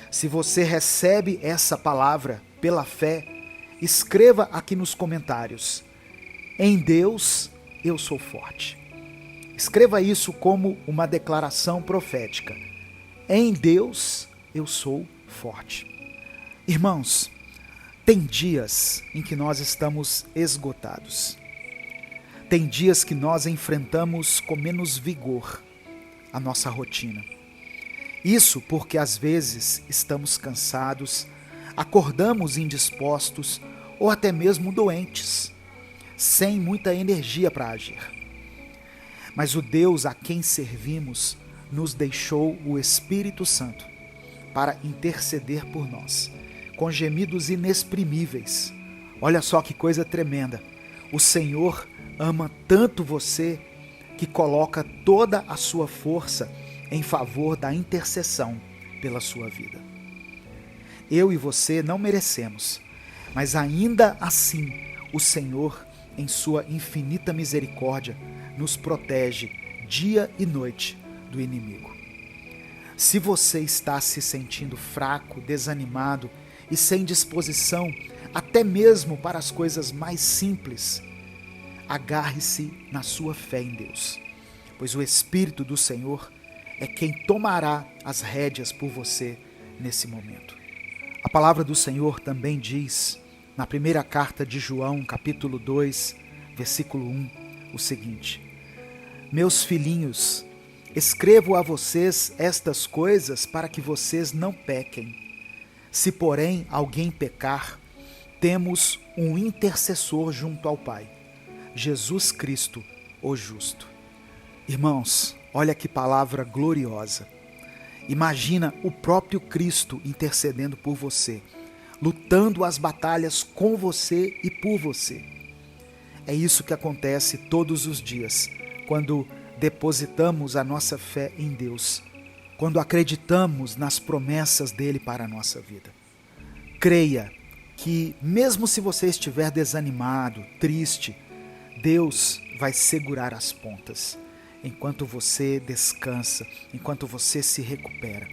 Se você recebe essa palavra pela fé, escreva aqui nos comentários: em Deus eu sou forte. Escreva isso como uma declaração profética: em Deus eu sou forte. Irmãos, tem dias em que nós estamos esgotados. Tem dias que nós enfrentamos com menos vigor a nossa rotina. Isso porque às vezes estamos cansados, acordamos indispostos ou até mesmo doentes, sem muita energia para agir. Mas o Deus a quem servimos nos deixou o Espírito Santo para interceder por nós, com gemidos inexprimíveis. Olha só que coisa tremenda. O Senhor ama tanto você que coloca toda a sua força em favor da intercessão pela sua vida. Eu e você não merecemos, Mas ainda assim, o Senhor, em sua infinita misericórdia, nos protege dia e noite do inimigo. Se você está se sentindo fraco, desanimado e sem disposição, até mesmo para as coisas mais simples, agarre-se na sua fé em Deus, pois o Espírito do Senhor é quem tomará as rédeas por você nesse momento. A palavra do Senhor também diz, na primeira carta de João, capítulo 2, versículo 1, o seguinte: Meus filhinhos, escrevo a vocês estas coisas para que vocês não pequem. Se, porém, alguém pecar, temos um intercessor junto ao Pai, Jesus Cristo, o justo. Irmãos, olha que palavra gloriosa. Imagina o próprio Cristo intercedendo por você, lutando as batalhas com você e por você. É isso que acontece todos os dias, quando depositamos a nossa fé em Deus, quando acreditamos nas promessas dele para a nossa vida. Creia que, mesmo se você estiver desanimado, triste, Deus vai segurar as pontas, enquanto você descansa, enquanto você se recupera.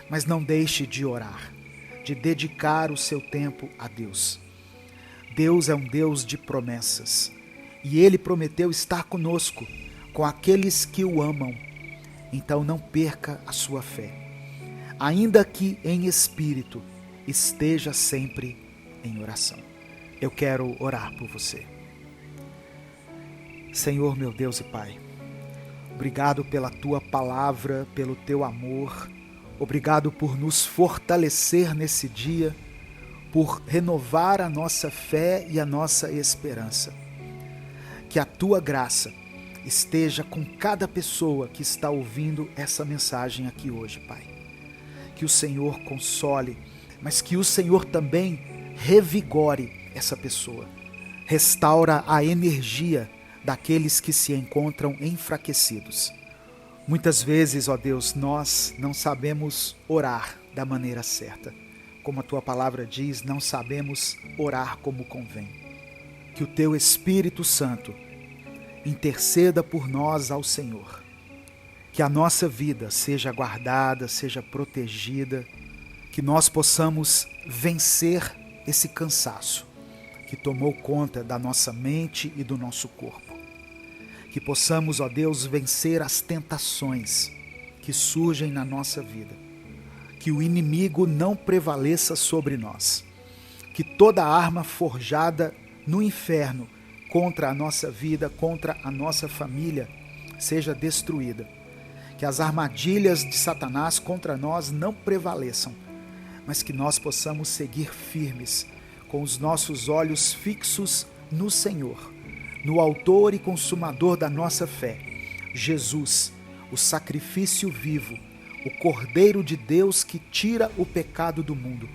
Mas não deixe de orar, de dedicar o seu tempo a Deus. Deus é um Deus de promessas, e Ele prometeu estar conosco, com aqueles que o amam. Então não perca a sua fé, ainda que em espírito, esteja sempre em oração. Eu quero orar por você. Senhor, meu Deus e Pai, obrigado pela Tua palavra, pelo Teu amor, obrigado por nos fortalecer nesse dia, por renovar a nossa fé e a nossa esperança. Que a Tua graça esteja com cada pessoa que está ouvindo essa mensagem aqui hoje, Pai. Que o Senhor console, mas que o Senhor também revigore essa pessoa. Restaura a energia daqueles que se encontram enfraquecidos. Muitas vezes, ó Deus, nós não sabemos orar da maneira certa. Como a Tua palavra diz, não sabemos orar como convém. Que o Teu Espírito Santo interceda por nós ao Senhor. Que a nossa vida seja guardada, seja protegida, que nós possamos vencer esse cansaço que tomou conta da nossa mente e do nosso corpo. Que possamos, ó Deus, vencer as tentações que surgem na nossa vida. Que o inimigo não prevaleça sobre nós. Que toda arma forjada no inferno contra a nossa vida, contra a nossa família, seja destruída. Que as armadilhas de Satanás contra nós não prevaleçam, mas que nós possamos seguir firmes, com os nossos olhos fixos no Senhor, no autor e consumador da nossa fé, Jesus, o sacrifício vivo, o Cordeiro de Deus que tira o pecado do mundo,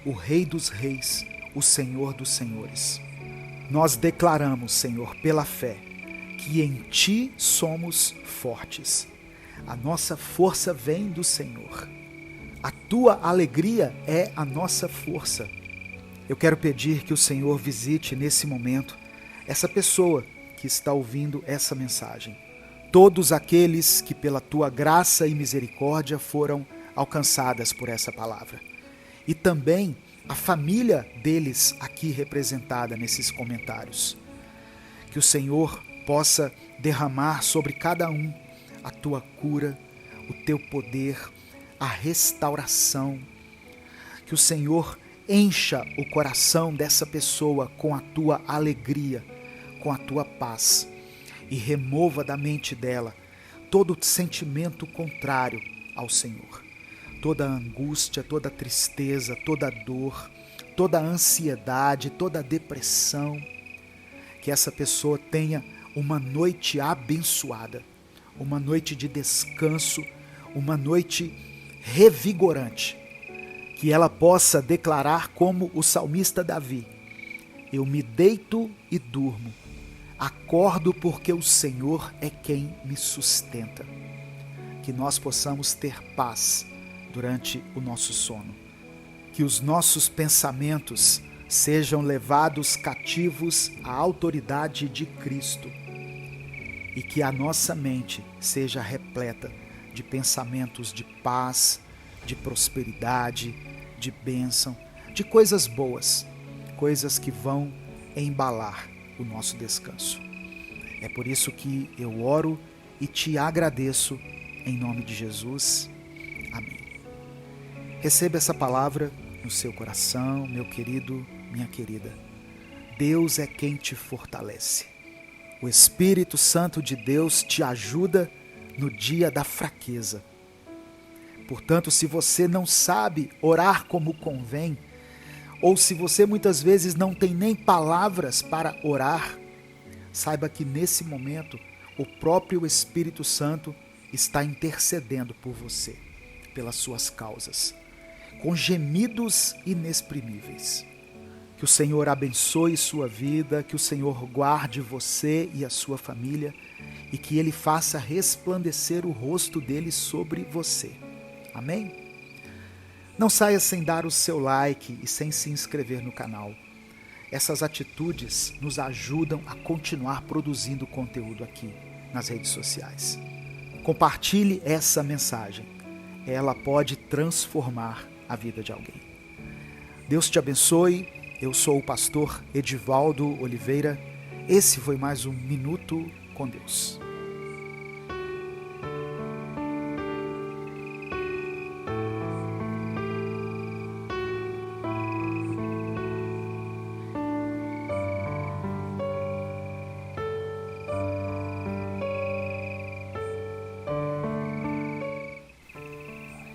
o Rei dos Reis, o Senhor dos Senhores. Nós declaramos, Senhor, pela fé, que em Ti somos fortes. A nossa força vem do Senhor. A Tua alegria é a nossa força. Eu quero pedir que o Senhor visite nesse momento essa pessoa que está ouvindo essa mensagem. Todos aqueles que pela Tua graça e misericórdia foram alcançadas por essa palavra. E também a família deles aqui representada nesses comentários. Que o Senhor possa derramar sobre cada um a Tua cura, o Teu poder, a restauração. Que o Senhor encha o coração dessa pessoa com a Tua alegria, com a Tua paz, e remova da mente dela todo sentimento contrário ao Senhor. Toda angústia, toda tristeza, toda dor, toda ansiedade, toda depressão. Que essa pessoa tenha uma noite abençoada, uma noite de descanso, uma noite revigorante. Que ela possa declarar como o salmista Davi: eu me deito e durmo, acordo porque o Senhor é quem me sustenta. Que nós possamos ter paz durante o nosso sono. Que os nossos pensamentos sejam levados cativos à autoridade de Cristo e que a nossa mente seja repleta de pensamentos de paz, de prosperidade, de bênção, de coisas boas, coisas que vão embalar o nosso descanso. É por isso que eu oro e te agradeço em nome de Jesus. Amém. Receba essa palavra no seu coração, meu querido, minha querida. Deus é quem te fortalece. O Espírito Santo de Deus te ajuda no dia da fraqueza. Portanto, se você não sabe orar como convém, ou se você muitas vezes não tem nem palavras para orar, saiba que nesse momento o próprio Espírito Santo está intercedendo por você, pelas suas causas, com gemidos inexprimíveis. Que o Senhor abençoe sua vida, que o Senhor guarde você e a sua família e que Ele faça resplandecer o rosto dele sobre você. Amém? Não saia sem dar o seu like e sem se inscrever no canal. Essas atitudes nos ajudam a continuar produzindo conteúdo aqui nas redes sociais. Compartilhe essa mensagem. Ela pode transformar a vida de alguém. Deus te abençoe. Eu sou o pastor Edivaldo Oliveira. Esse foi mais um Minuto com Deus.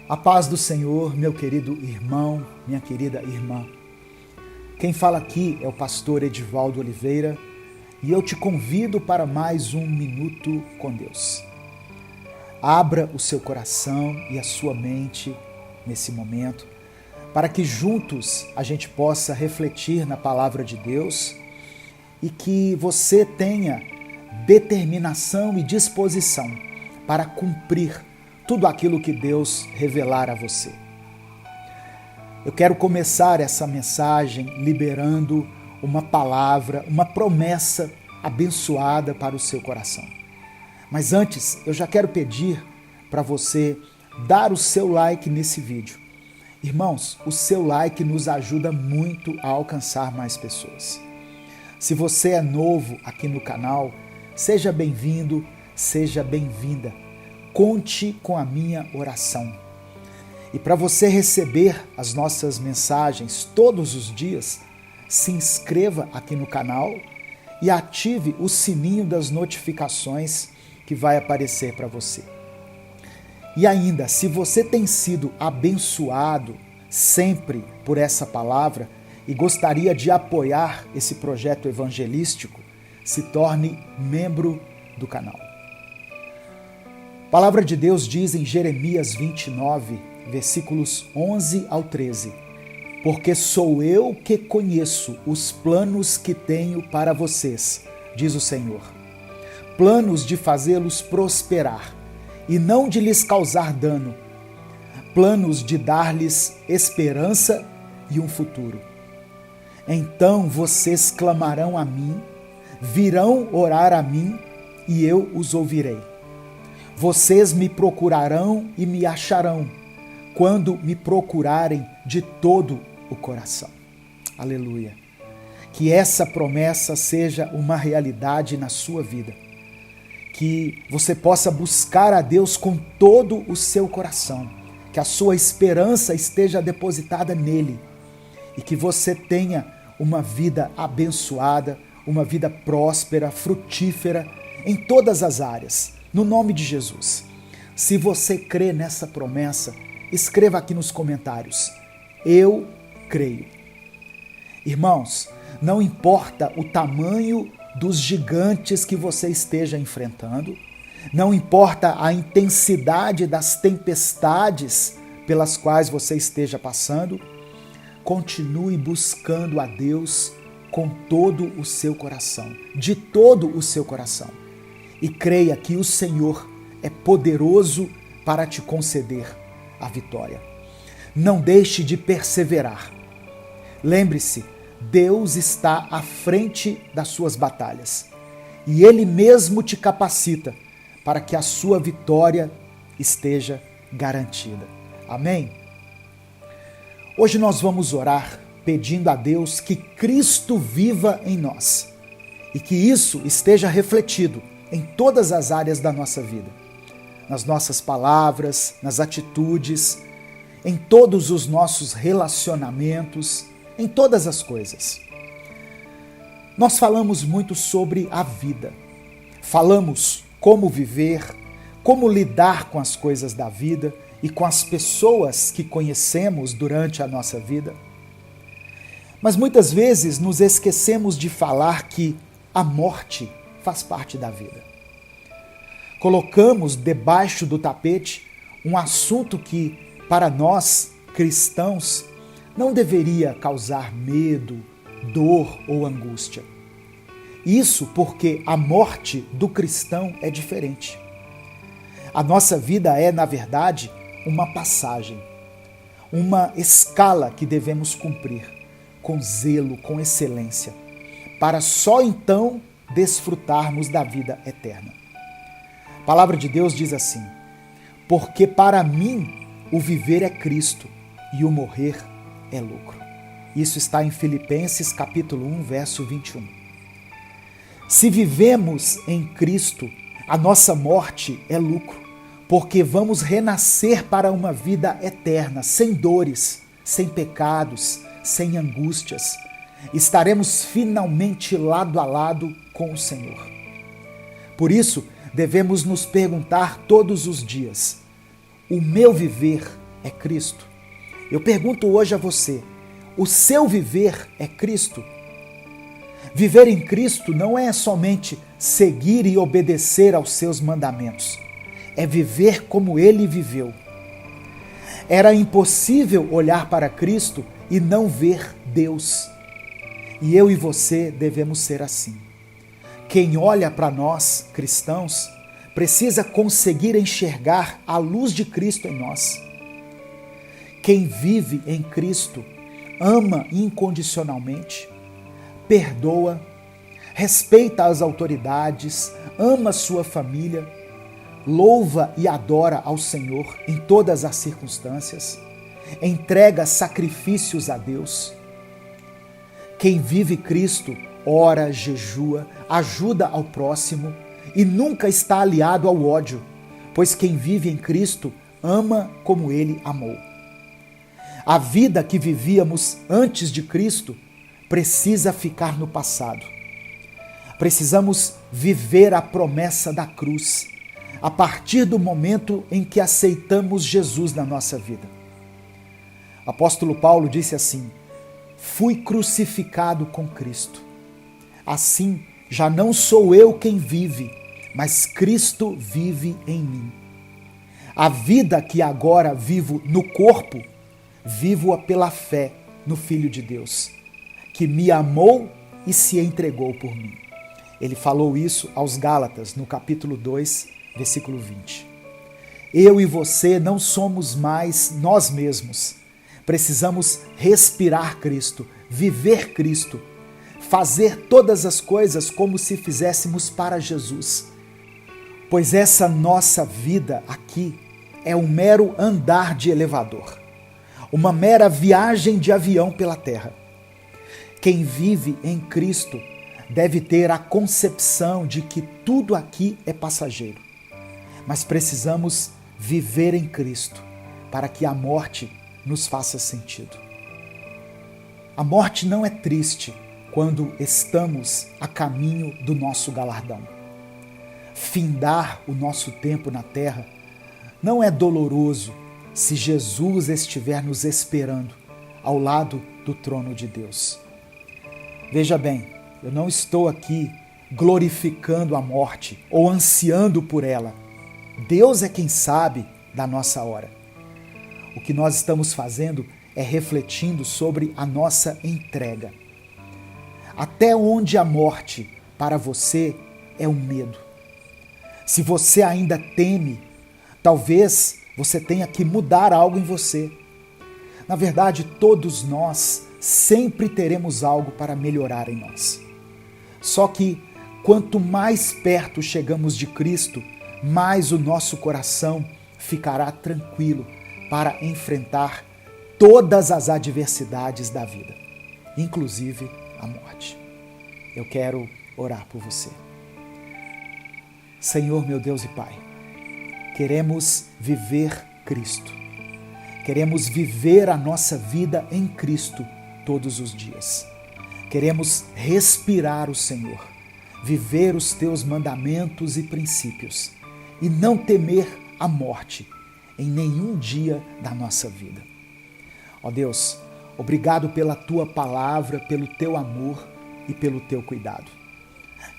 A paz do Senhor, meu querido irmão, minha querida irmã. Quem fala aqui é o pastor Edivaldo Oliveira e eu te convido para mais um Minuto com Deus. Abra o seu coração e a sua mente nesse momento para que juntos a gente possa refletir na palavra de Deus e que você tenha determinação e disposição para cumprir tudo aquilo que Deus revelar a você. Eu quero começar essa mensagem liberando uma palavra, uma promessa abençoada para o seu coração. Mas antes, eu já quero pedir para você dar o seu like nesse vídeo. Irmãos, o seu like nos ajuda muito a alcançar mais pessoas. Se você é novo aqui no canal, seja bem-vindo, seja bem-vinda. Conte com a minha oração. E para você receber as nossas mensagens todos os dias, se inscreva aqui no canal e ative o sininho das notificações que vai aparecer para você. E ainda, se você tem sido abençoado sempre por essa palavra e gostaria de apoiar esse projeto evangelístico, se torne membro do canal. A palavra de Deus diz em Jeremias 29, versículos 11 ao 13, porque sou eu que conheço os planos que tenho para vocês, diz o Senhor, planos de fazê-los prosperar e não de lhes causar dano, planos de dar-lhes esperança e um futuro. Então vocês clamarão a mim, virão orar a mim e eu os ouvirei. Vocês me procurarão e me acharão, quando me procurarem de todo o coração. Aleluia. Que essa promessa seja uma realidade na sua vida. Que você possa buscar a Deus com todo o seu coração. Que a sua esperança esteja depositada nele. E que você tenha uma vida abençoada, uma vida próspera, frutífera, em todas as áreas. No nome de Jesus. Se você crê nessa promessa, escreva aqui nos comentários, eu creio. Irmãos, não importa o tamanho dos gigantes que você esteja enfrentando, não importa a intensidade das tempestades pelas quais você esteja passando, continue buscando a Deus com todo o seu coração, de todo o seu coração. E creia que o Senhor é poderoso para te conceder a vitória. Não deixe de perseverar. Lembre-se, Deus está à frente das suas batalhas e Ele mesmo te capacita para que a sua vitória esteja garantida. Amém? Hoje nós vamos orar pedindo a Deus que Cristo viva em nós e que isso esteja refletido em todas as áreas da nossa vida, nas nossas palavras, nas atitudes, em todos os nossos relacionamentos, em todas as coisas. Nós falamos muito sobre a vida, falamos como viver, como lidar com as coisas da vida e com as pessoas que conhecemos durante a nossa vida. Mas muitas vezes nos esquecemos de falar que a morte faz parte da vida. Colocamos debaixo do tapete um assunto que, para nós, cristãos, não deveria causar medo, dor ou angústia. Isso porque a morte do cristão é diferente. A nossa vida é, na verdade, uma passagem, uma escala que devemos cumprir com zelo, com excelência, para só então desfrutarmos da vida eterna. A palavra de Deus diz assim: porque para mim o viver é Cristo e o morrer é lucro. Isso está em Filipenses capítulo 1, verso 21. Se vivemos em Cristo, a nossa morte é lucro, porque vamos renascer para uma vida eterna, sem dores, sem pecados, sem angústias. Estaremos finalmente lado a lado com o Senhor. Por isso, devemos nos perguntar todos os dias: o meu viver é Cristo? Eu pergunto hoje a você: o seu viver é Cristo? Viver em Cristo não é somente seguir e obedecer aos seus mandamentos. É viver como Ele viveu. Era impossível olhar para Cristo e não ver Deus. E eu e você devemos ser assim. Quem olha para nós, cristãos, precisa conseguir enxergar a luz de Cristo em nós. Quem vive em Cristo ama incondicionalmente, perdoa, respeita as autoridades, ama sua família, louva e adora ao Senhor em todas as circunstâncias, entrega sacrifícios a Deus. Quem vive Cristo ora, jejua, ajuda ao próximo e nunca está aliado ao ódio, pois quem vive em Cristo ama como Ele amou. A vida que vivíamos antes de Cristo precisa ficar no passado. Precisamos viver a promessa da cruz, a partir do momento em que aceitamos Jesus na nossa vida. Apóstolo Paulo disse assim: fui crucificado com Cristo. Assim, já não sou eu quem vive, mas Cristo vive em mim. A vida que agora vivo no corpo, vivo-a pela fé no Filho de Deus, que me amou e se entregou por mim. Ele falou isso aos Gálatas, no capítulo 2, versículo 20. Eu e você não somos mais nós mesmos. Precisamos respirar Cristo, viver Cristo, fazer todas as coisas como se fizéssemos para Jesus. Pois essa nossa vida aqui é um mero andar de elevador, uma mera viagem de avião pela terra. Quem vive em Cristo deve ter a concepção de que tudo aqui é passageiro. Mas precisamos viver em Cristo para que a morte nos faça sentido. A morte não é triste quando estamos a caminho do nosso galardão. Findar o nosso tempo na terra não é doloroso se Jesus estiver nos esperando ao lado do trono de Deus. Veja bem, eu não estou aqui glorificando a morte ou ansiando por ela. Deus é quem sabe da nossa hora. O que nós estamos fazendo é refletindo sobre a nossa entrega. Até onde a morte para você é um medo. Se você ainda teme, talvez você tenha que mudar algo em você. Na verdade, todos nós sempre teremos algo para melhorar em nós. Só que quanto mais perto chegamos de Cristo, mais o nosso coração ficará tranquilo para enfrentar todas as adversidades da vida, inclusive a morte. Eu quero orar por você. Senhor, meu Deus e Pai, queremos viver Cristo. Queremos viver a nossa vida em Cristo todos os dias. Queremos respirar o Senhor, viver os teus mandamentos e princípios e não temer a morte em nenhum dia da nossa vida. Ó Deus, obrigado pela tua palavra, pelo teu amor e pelo teu cuidado.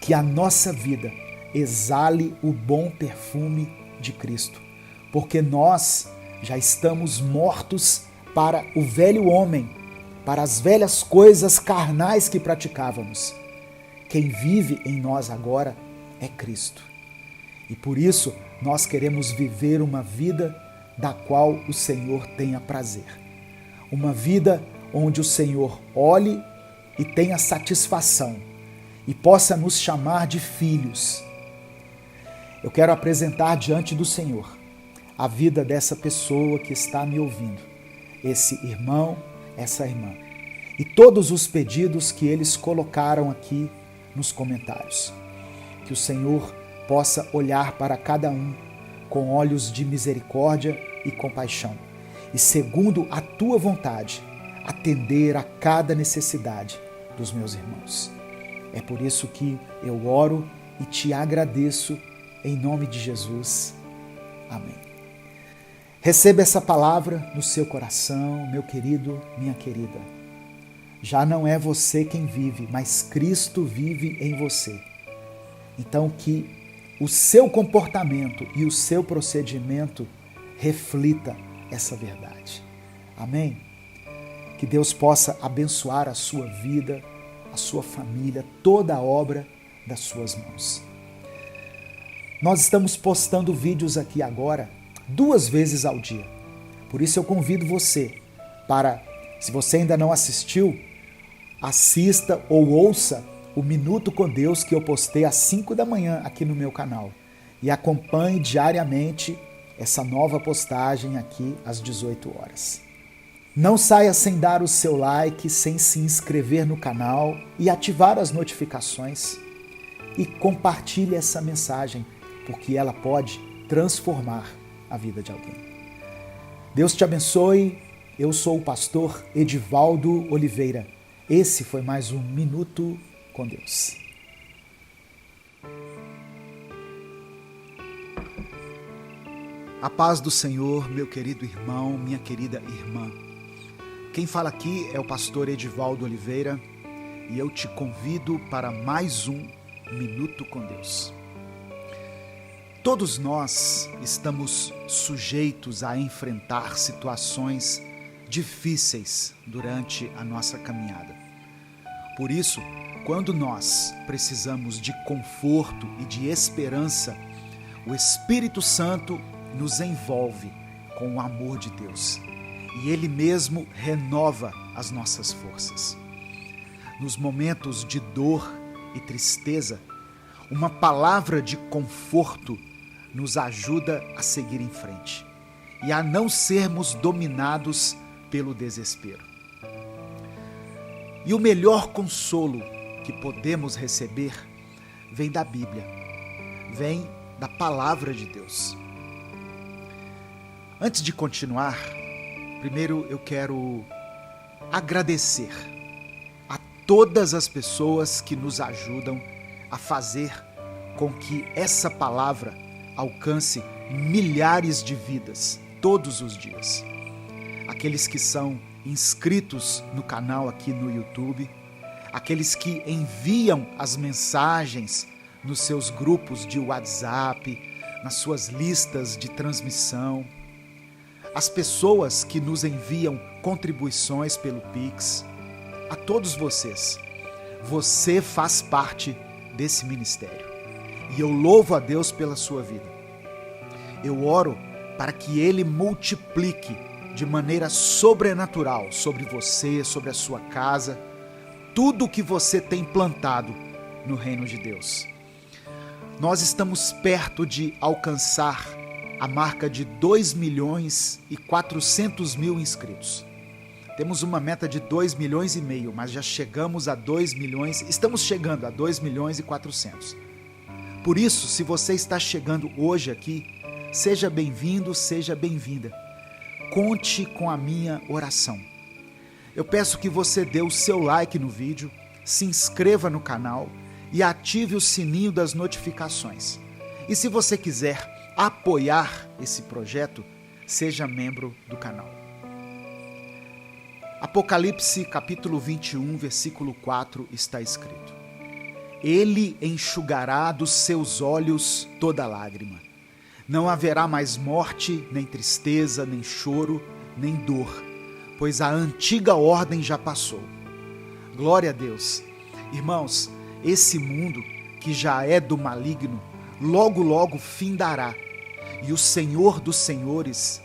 Que a nossa vida exale o bom perfume de Cristo, porque nós já estamos mortos para o velho homem, para as velhas coisas carnais que praticávamos. Quem vive em nós agora é Cristo. E por isso nós queremos viver uma vida da qual o Senhor tenha prazer. Uma vida onde o Senhor olhe e tenha satisfação e possa nos chamar de filhos. Eu quero apresentar diante do Senhor a vida dessa pessoa que está me ouvindo, esse irmão, essa irmã, e todos os pedidos que eles colocaram aqui nos comentários. Que o Senhor possa olhar para cada um com olhos de misericórdia e compaixão, e segundo a tua vontade, atender a cada necessidade dos meus irmãos. É por isso que eu oro e te agradeço em nome de Jesus. Amém. Receba essa palavra no seu coração, meu querido, minha querida. Já não é você quem vive, mas Cristo vive em você. Então que o seu comportamento e o seu procedimento reflita essa verdade. Amém? Que Deus possa abençoar a sua vida, a sua família, toda a obra das suas mãos. Nós estamos postando vídeos aqui agora 2 vezes ao dia. Por isso eu convido você para, se você ainda não assistiu, assista ou ouça o Minuto com Deus que eu postei às 5 da manhã aqui no meu canal. E acompanhe diariamente essa nova postagem aqui às 18 horas. Não saia sem dar o seu like, sem se inscrever no canal e ativar as notificações. E compartilhe essa mensagem, porque ela pode transformar a vida de alguém. Deus te abençoe. Eu sou o pastor Edivaldo Oliveira. Esse foi mais um Minuto com Deus. A paz do Senhor, meu querido irmão, minha querida irmã. Quem fala aqui é o pastor Edivaldo Oliveira e eu te convido para mais um Minuto com Deus. Todos nós estamos sujeitos a enfrentar situações difíceis durante a nossa caminhada. Por isso, quando nós precisamos de conforto e de esperança, o Espírito Santo nos envolve com o amor de Deus e Ele mesmo renova as nossas forças. Nos momentos de dor e tristeza, uma palavra de conforto nos ajuda a seguir em frente e a não sermos dominados pelo desespero. E o melhor consolo que podemos receber vem da Bíblia, vem da Palavra de Deus. Antes de continuar, primeiro eu quero agradecer a todas as pessoas que nos ajudam a fazer com que essa palavra alcance milhares de vidas todos os dias. Aqueles que são inscritos no canal aqui no YouTube, aqueles que enviam as mensagens nos seus grupos de WhatsApp, nas suas listas de transmissão, as pessoas que nos enviam contribuições pelo Pix, a todos vocês, você faz parte desse ministério e eu louvo a Deus pela sua vida. Eu oro para que Ele multiplique de maneira sobrenatural sobre você, sobre a sua casa, tudo o que você tem plantado no reino de Deus. Nós estamos perto de alcançar a marca de 2.400.000 inscritos. Temos uma meta de 2,5 milhões, mas já chegamos a 2 milhões, estamos chegando a 2.400.000. Por isso, se você está chegando hoje aqui, seja bem-vindo, seja bem-vinda. Conte com a minha oração. Eu peço que você dê o seu like no vídeo, se inscreva no canal e ative o sininho das notificações. E se você quiser apoiar esse projeto, seja membro do canal. Apocalipse capítulo 21, versículo 4 está escrito: Ele enxugará dos seus olhos toda lágrima. Não haverá mais morte, nem tristeza, nem choro, nem dor, pois a antiga ordem já passou. Glória a Deus. Irmãos, esse mundo que já é do maligno, logo logo findará. E o Senhor dos Senhores,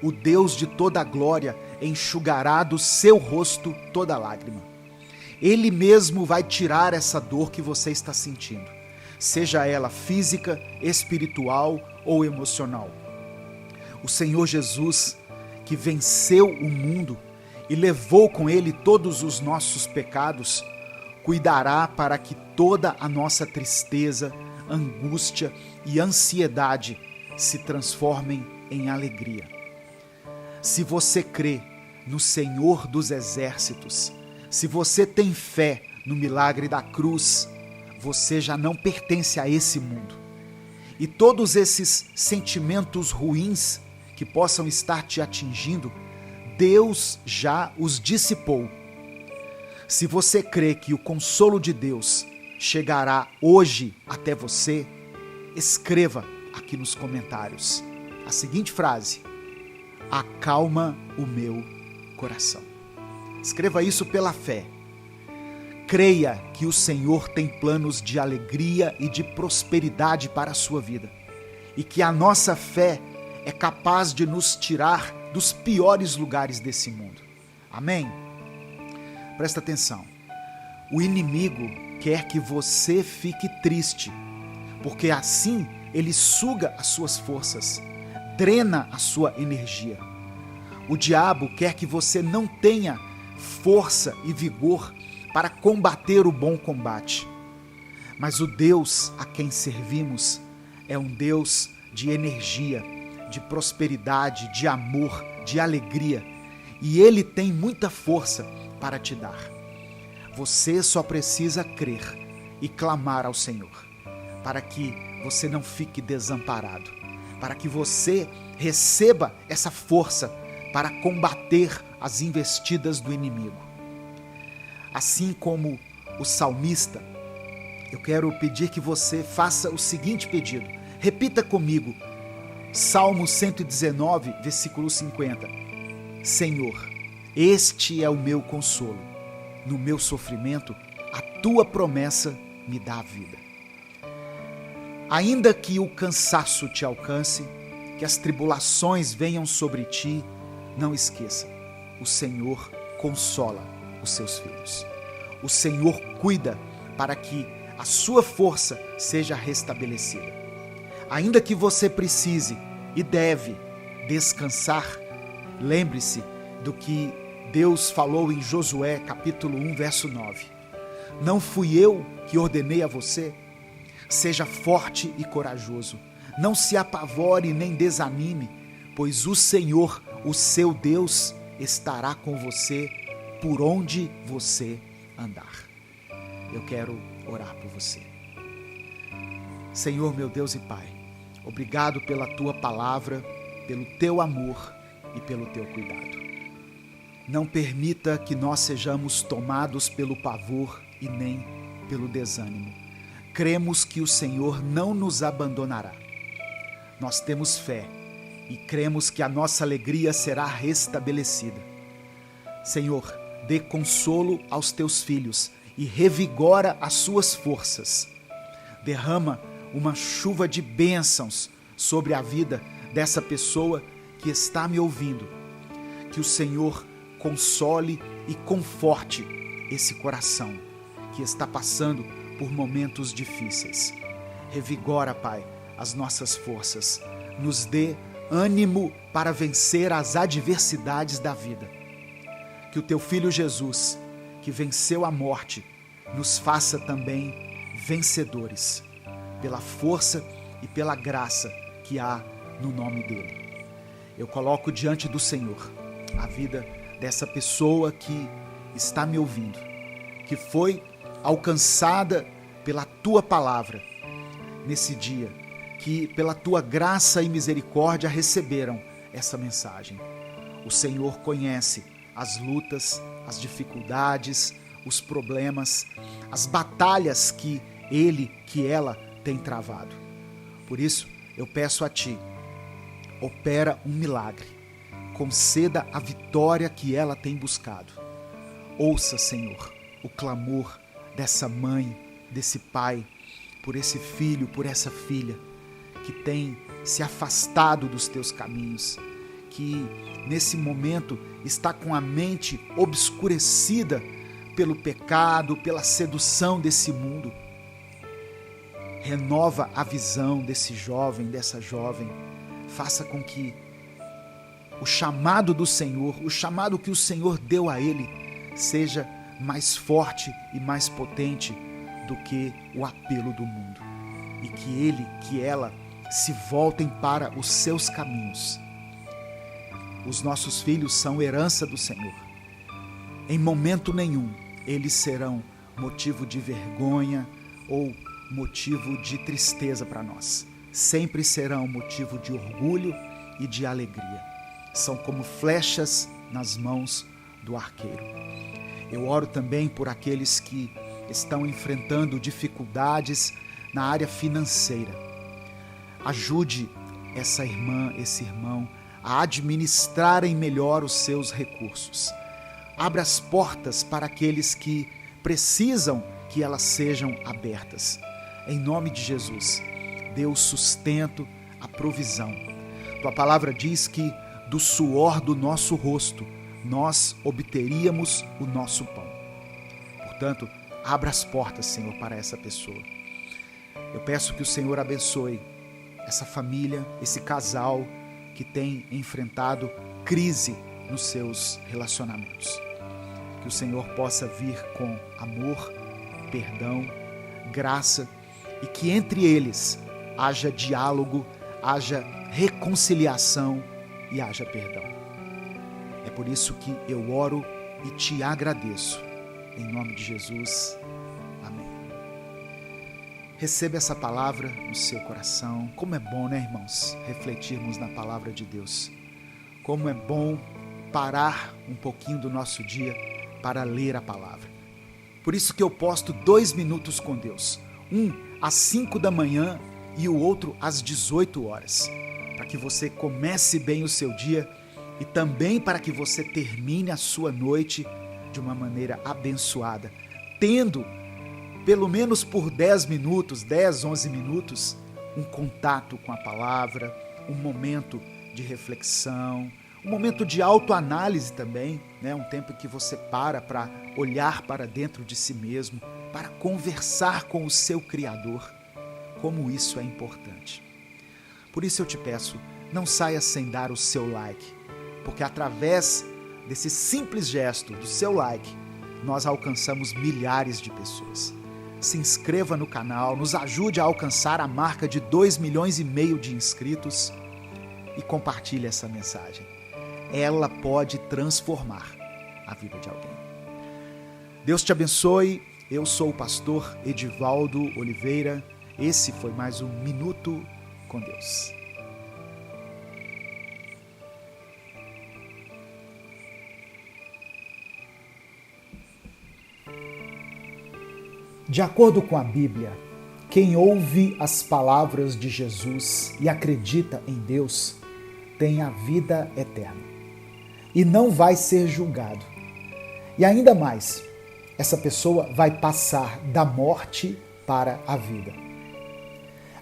o Deus de toda a glória, enxugará do seu rosto toda lágrima. Ele mesmo vai tirar essa dor que você está sentindo, seja ela física, espiritual ou emocional. O Senhor Jesus, que venceu o mundo e levou com ele todos os nossos pecados, cuidará para que toda a nossa tristeza, angústia e ansiedade se transformem em alegria. Se você crê no Senhor dos Exércitos, se você tem fé no milagre da cruz, você já não pertence a esse mundo. E todos esses sentimentos ruins que possam estar te atingindo, Deus já os dissipou. Se você crê que o consolo de Deus chegará hoje até você, escreva aqui nos comentários a seguinte frase: acalma o meu coração. Escreva isso pela fé. Creia que o Senhor tem planos de alegria e de prosperidade para a sua vida, e que a nossa fé é capaz de nos tirar dos piores lugares desse mundo. Amém? Presta atenção. O inimigo quer que você fique triste, porque assim ele suga as suas forças, drena a sua energia. O diabo quer que você não tenha força e vigor para combater o bom combate. Mas o Deus a quem servimos é um Deus de energia, de prosperidade, de amor, de alegria. E Ele tem muita força para te dar. Você só precisa crer e clamar ao Senhor, para que você não fique desamparado, para que você receba essa força para combater as investidas do inimigo. Assim como o salmista, eu quero pedir que você faça o seguinte pedido. Repita comigo, Salmo 119, versículo 50. Senhor, este é o meu consolo. No meu sofrimento, a tua promessa me dá a vida. Ainda que o cansaço te alcance, que as tribulações venham sobre ti, não esqueça, o Senhor consola os seus filhos. O Senhor cuida para que a sua força seja restabelecida. Ainda que você precise e deve descansar, lembre-se do que Deus falou em Josué capítulo 1, verso 9. Não fui eu que ordenei a você? Seja forte e corajoso. Não se apavore nem desanime, pois o Senhor, o seu Deus, estará com você por onde você andar. Eu quero orar por você. Senhor, meu Deus e Pai, obrigado pela tua palavra, pelo teu amor e pelo teu cuidado. Não permita que nós sejamos tomados pelo pavor e nem pelo desânimo. Cremos que o Senhor não nos abandonará. Nós temos fé e cremos que a nossa alegria será restabelecida. Senhor, dê consolo aos teus filhos e revigora as suas forças. Derrama uma chuva de bênçãos sobre a vida dessa pessoa que está me ouvindo. que o Senhor console e conforte esse coração que está passando por momentos difíceis. Revigora, Pai, as nossas forças. Nos dê ânimo para vencer as adversidades da vida. Que o Teu Filho Jesus, que venceu a morte, nos faça também vencedores, pela força e pela graça que há no nome dEle. Eu coloco diante do Senhor a vida dessa pessoa que está me ouvindo, que foi alcançada pela Tua palavra nesse dia, que pela Tua graça e misericórdia receberam essa mensagem. O Senhor conhece as lutas, as dificuldades, os problemas, as batalhas que ele, que ela tem travado. Por isso, eu peço a Ti, opera um milagre, conceda a vitória que ela tem buscado. Ouça, Senhor, o clamor dessa mãe, desse pai, por esse filho, por essa filha, que tem se afastado dos Teus caminhos, que nesse momento está com a mente obscurecida pelo pecado, pela sedução desse mundo. Renova a visão desse jovem, dessa jovem. Faça com que o chamado do Senhor, o chamado que o Senhor deu a ele, seja mais forte e mais potente do que o apelo do mundo. E que ele, que ela, se voltem para os seus caminhos. Os nossos filhos são herança do Senhor. Em momento nenhum eles serão motivo de vergonha ou motivo de tristeza para nós. Sempre serão motivo de orgulho e de alegria. São como flechas nas mãos do arqueiro. Eu oro também por aqueles que estão enfrentando dificuldades na área financeira. Ajude essa irmã, esse irmão a administrarem melhor os seus recursos. Abra as portas para aqueles que precisam que elas sejam abertas. Em nome de Jesus, dê o sustento, a provisão. Tua palavra diz que do suor do nosso rosto nós obteríamos o nosso pão. Portanto, abra as portas, Senhor, para essa pessoa. Eu peço que o Senhor abençoe essa família, esse casal que tem enfrentado crise nos seus relacionamentos. Que o Senhor possa vir com amor, perdão, graça e que entre eles haja diálogo, haja reconciliação e haja perdão. É por isso que eu oro e Te agradeço. Em nome de Jesus. Amém. Receba essa palavra no seu coração. Como é bom, né, irmãos, refletirmos na palavra de Deus. Como é bom parar um pouquinho do nosso dia para ler a palavra. Por isso que eu posto 2 minutos com Deus. Um às 5 da manhã e o outro às 18 horas. Para que você comece bem o seu dia e também para que você termine a sua noite de uma maneira abençoada, tendo pelo menos por 10 minutos, 10, 11 minutos, um contato com a palavra, um momento de reflexão, um momento de autoanálise também, né? Um tempo em que você para olhar para dentro de si mesmo, para conversar com o seu Criador. Como isso é importante. Por isso eu te peço, não saia sem dar o seu like, porque através desse simples gesto do seu like, nós alcançamos milhares de pessoas. Se inscreva no canal, nos ajude a alcançar a marca de 2,5 milhões de inscritos e compartilhe essa mensagem. Ela pode transformar a vida de alguém. Deus te abençoe. Eu sou o pastor Edivaldo Oliveira. Esse foi mais um Minuto com Deus. De acordo com a Bíblia, quem ouve as palavras de Jesus e acredita em Deus tem a vida eterna e não vai ser julgado. E ainda mais, essa pessoa vai passar da morte para a vida.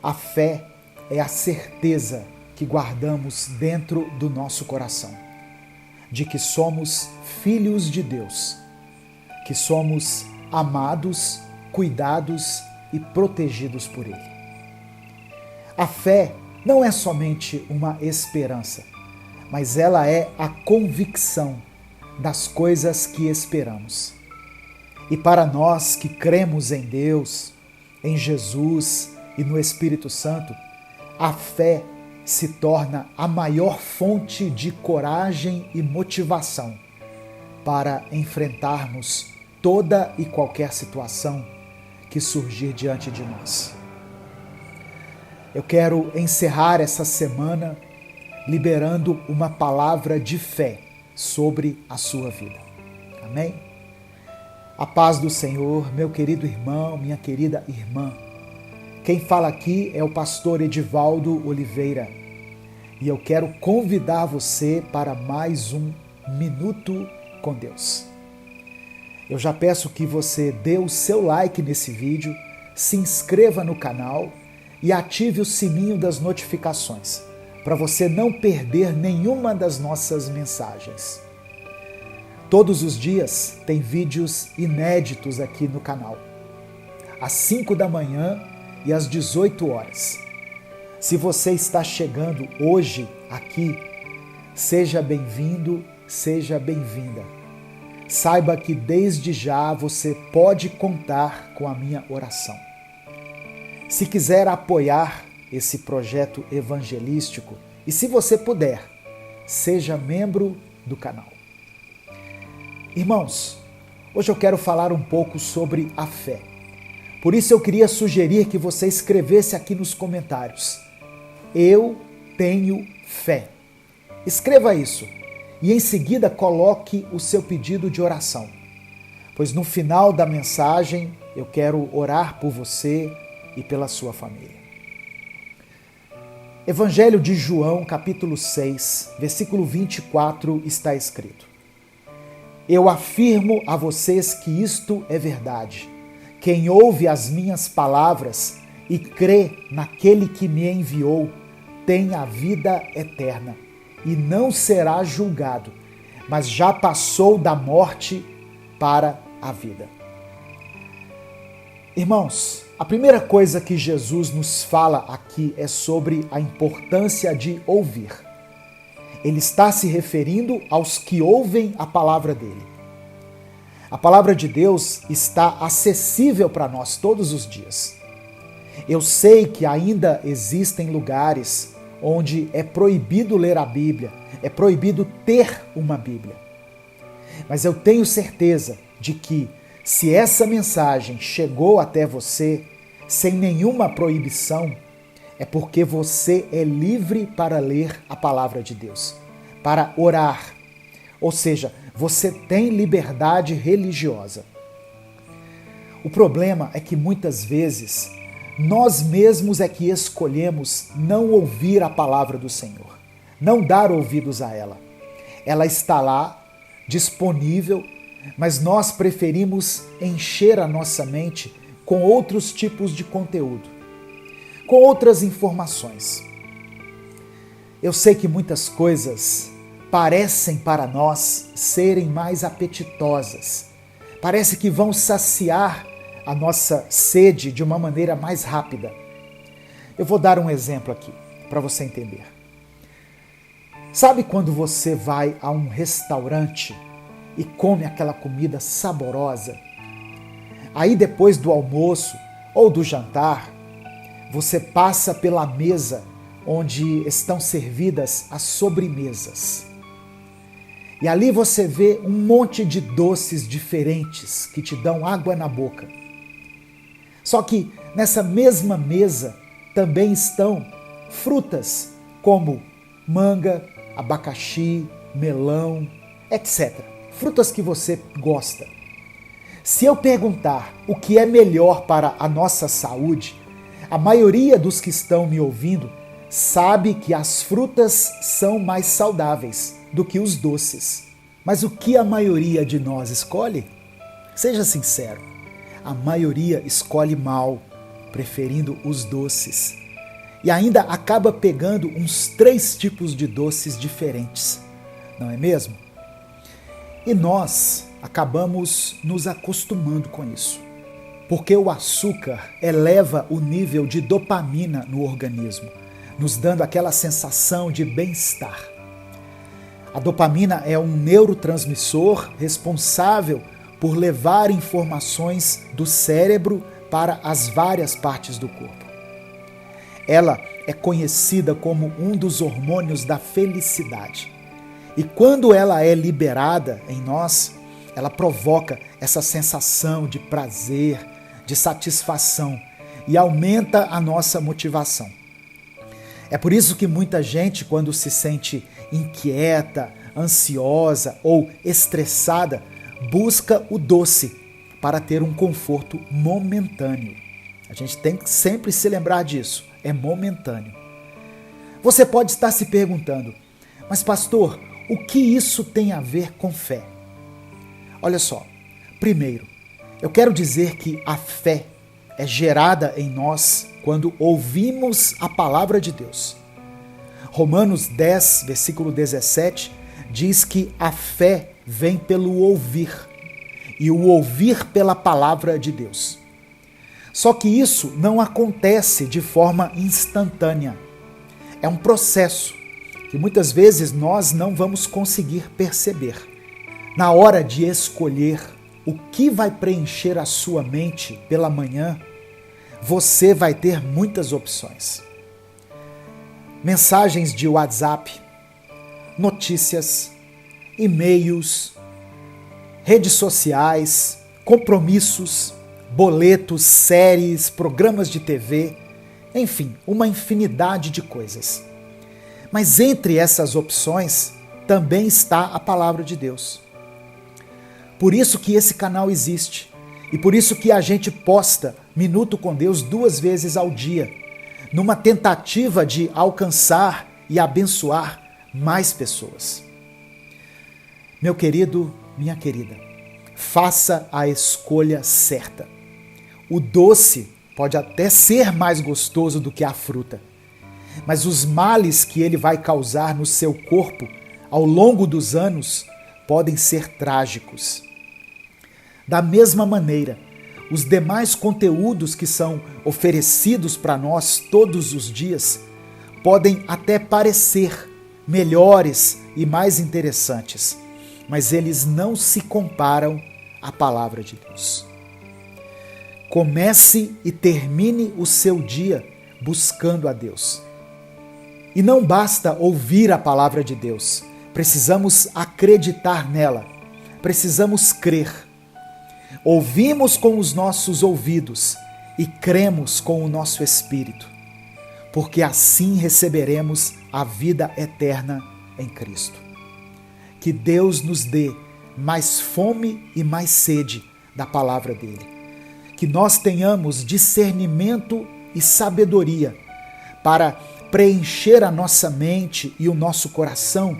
A fé é a certeza que guardamos dentro do nosso coração. de que somos filhos de Deus, que somos amados, cuidados e protegidos por Ele. A fé não é somente uma esperança, mas ela é a convicção das coisas que esperamos. E para nós que cremos em Deus, em Jesus e no Espírito Santo, a fé se torna a maior fonte de coragem e motivação para enfrentarmos toda e qualquer situação que surgir diante de nós. Eu quero encerrar essa semana liberando uma palavra de fé sobre a sua vida. Amém? A paz do Senhor, meu querido irmão, minha querida irmã. Quem fala aqui é o pastor Edivaldo Oliveira e eu quero convidar você para mais um Minuto com Deus. Eu já peço que você dê o seu like nesse vídeo, se inscreva no canal e ative o sininho das notificações para você não perder nenhuma das nossas mensagens. Todos os dias tem vídeos inéditos aqui no canal, às 5 da manhã e às 18 horas. Se você está chegando hoje aqui, seja bem-vindo, seja bem-vinda. Saiba que desde já você pode contar com a minha oração. Se quiser apoiar esse projeto evangelístico e se você puder, seja membro do canal. Irmãos, hoje eu quero falar um pouco sobre a fé. Por isso eu queria sugerir que você escrevesse aqui nos comentários: eu tenho fé. Escreva isso e em seguida coloque o seu pedido de oração, pois no final da mensagem eu quero orar por você e pela sua família. Evangelho de João, capítulo 6, versículo 24, está escrito: eu afirmo a vocês que isto é verdade. Quem ouve as minhas palavras e crê naquele que me enviou, tem a vida eterna e não será julgado, mas já passou da morte para a vida. Irmãos, a primeira coisa que Jesus nos fala aqui é sobre a importância de ouvir. Ele está se referindo aos que ouvem a palavra dele. A palavra de Deus está acessível para nós todos os dias. Eu sei que ainda existem lugares onde é proibido ler a Bíblia, é proibido ter uma Bíblia. Mas eu tenho certeza de que se essa mensagem chegou até você sem nenhuma proibição, é porque você é livre para ler a palavra de Deus, para orar. Ou seja, você tem liberdade religiosa. O problema é que muitas vezes nós mesmos é que escolhemos não ouvir a palavra do Senhor, não dar ouvidos a ela. Ela está lá, disponível, mas nós preferimos encher a nossa mente com outros tipos de conteúdo, com outras informações. Eu sei que muitas coisas parecem para nós serem mais apetitosas. Parece que vão saciar a nossa sede de uma maneira mais rápida. Eu vou dar um exemplo aqui para você entender. Sabe quando você vai a um restaurante e come aquela comida saborosa? Aí depois do almoço ou do jantar, você passa pela mesa onde estão servidas as sobremesas. E ali você vê um monte de doces diferentes que te dão água na boca. Só que nessa mesma mesa também estão frutas como manga, abacaxi, melão, etc. Frutas que você gosta. Se eu perguntar o que é melhor para a nossa saúde, a maioria dos que estão me ouvindo sabe que as frutas são mais saudáveis do que os doces. Mas o que a maioria de nós escolhe? Seja sincero, a maioria escolhe mal, preferindo os doces. E ainda acaba pegando uns 3 tipos de doces diferentes, não é mesmo? E nós acabamos nos acostumando com isso, porque o açúcar eleva o nível de dopamina no organismo, nos dando aquela sensação de bem-estar. A dopamina é um neurotransmissor responsável por levar informações do cérebro para as várias partes do corpo. Ela é conhecida como um dos hormônios da felicidade. E quando ela é liberada em nós, ela provoca essa sensação de prazer, de satisfação e aumenta a nossa motivação. É por isso que muita gente, quando se sente inquieta, ansiosa ou estressada, busca o doce para ter um conforto momentâneo. A gente tem que sempre se lembrar disso, é momentâneo. Você pode estar se perguntando, mas pastor, o que isso tem a ver com fé? Olha só, primeiro, eu quero dizer que a fé é gerada em nós quando ouvimos a palavra de Deus. Romanos 10, versículo 17, diz que a fé vem pelo ouvir, e o ouvir pela palavra de Deus. Só que isso não acontece de forma instantânea. É um processo que muitas vezes nós não vamos conseguir perceber. Na hora de escolher o que vai preencher a sua mente pela manhã, você vai ter muitas opções. Mensagens de WhatsApp, notícias, e-mails, redes sociais, compromissos, boletos, séries, programas de TV, enfim, uma infinidade de coisas. Mas entre essas opções também está a palavra de Deus. Por isso que esse canal existe e por isso que a gente posta Minuto com Deus 2 vezes ao dia, numa tentativa de alcançar e abençoar mais pessoas. Meu querido, minha querida, faça a escolha certa. O doce pode até ser mais gostoso do que a fruta, mas os males que ele vai causar no seu corpo ao longo dos anos podem ser trágicos. Da mesma maneira, os demais conteúdos que são oferecidos para nós todos os dias podem até parecer melhores e mais interessantes, mas eles não se comparam à palavra de Deus. Comece e termine o seu dia buscando a Deus. E não basta ouvir a palavra de Deus, precisamos acreditar nela, precisamos crer. Ouvimos com os nossos ouvidos e cremos com o nosso espírito, porque assim receberemos a vida eterna em Cristo. Que Deus nos dê mais fome e mais sede da palavra dele. Que nós tenhamos discernimento e sabedoria para preencher a nossa mente e o nosso coração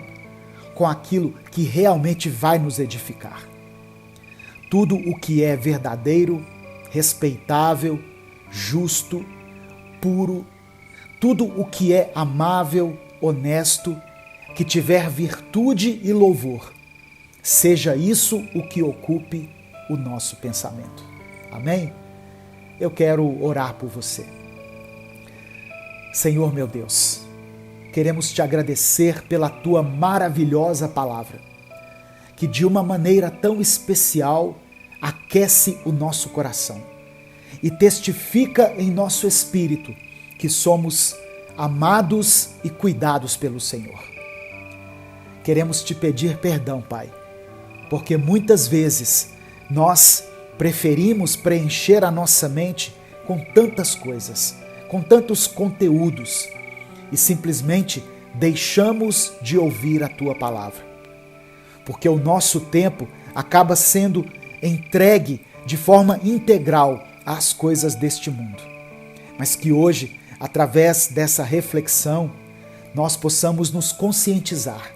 com aquilo que realmente vai nos edificar. Tudo o que é verdadeiro, respeitável, justo, puro, tudo o que é amável, honesto, que tiver virtude e louvor, seja isso o que ocupe o nosso pensamento. Amém? Eu quero orar por você. Senhor meu Deus, queremos te agradecer pela tua maravilhosa palavra, que de uma maneira tão especial aquece o nosso coração e testifica em nosso espírito que somos amados e cuidados pelo Senhor. Queremos te pedir perdão, Pai, porque muitas vezes nós preferimos preencher a nossa mente com tantas coisas, com tantos conteúdos e simplesmente deixamos de ouvir a tua palavra. Porque o nosso tempo acaba sendo entregue de forma integral às coisas deste mundo. Mas que hoje, através dessa reflexão, nós possamos nos conscientizar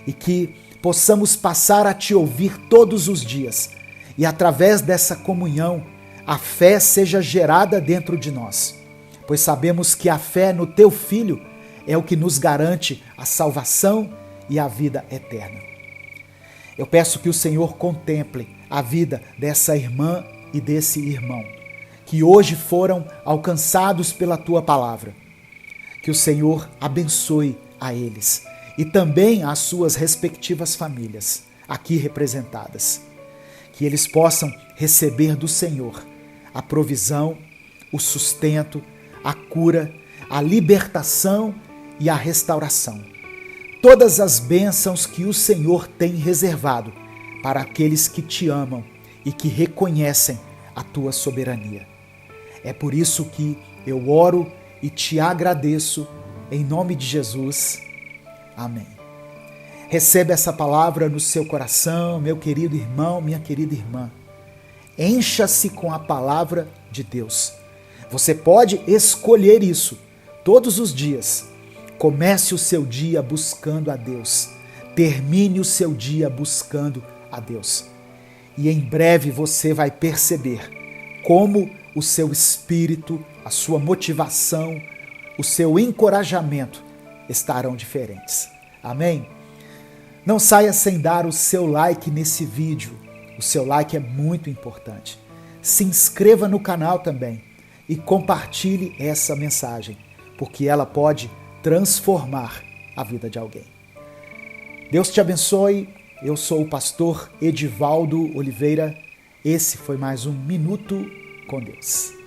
e que possamos passar a te ouvir todos os dias e através dessa comunhão a fé seja gerada dentro de nós, pois sabemos que a fé no teu Filho é o que nos garante a salvação e a vida eterna. Eu peço que o Senhor contemple a vida dessa irmã e desse irmão, que hoje foram alcançados pela Tua palavra. Que o Senhor abençoe a eles e também as suas respectivas famílias, aqui representadas. Que eles possam receber do Senhor a provisão, o sustento, a cura, a libertação e a restauração. Todas as bênçãos que o Senhor tem reservado para aqueles que te amam e que reconhecem a tua soberania. É por isso que eu oro e te agradeço em nome de Jesus. Amém. Receba essa palavra no seu coração, meu querido irmão, minha querida irmã. Encha-se com a palavra de Deus. Você pode escolher isso todos os dias. Comece o seu dia buscando a Deus. Termine o seu dia buscando a Deus. E em breve você vai perceber como o seu espírito, a sua motivação, o seu encorajamento estarão diferentes. Amém? Não saia sem dar o seu like nesse vídeo. O seu like é muito importante. Se inscreva no canal também e compartilhe essa mensagem, porque ela pode transformar a vida de alguém. Deus te abençoe. Eu sou o pastor Edivaldo Oliveira. Esse foi mais um Minuto com Deus.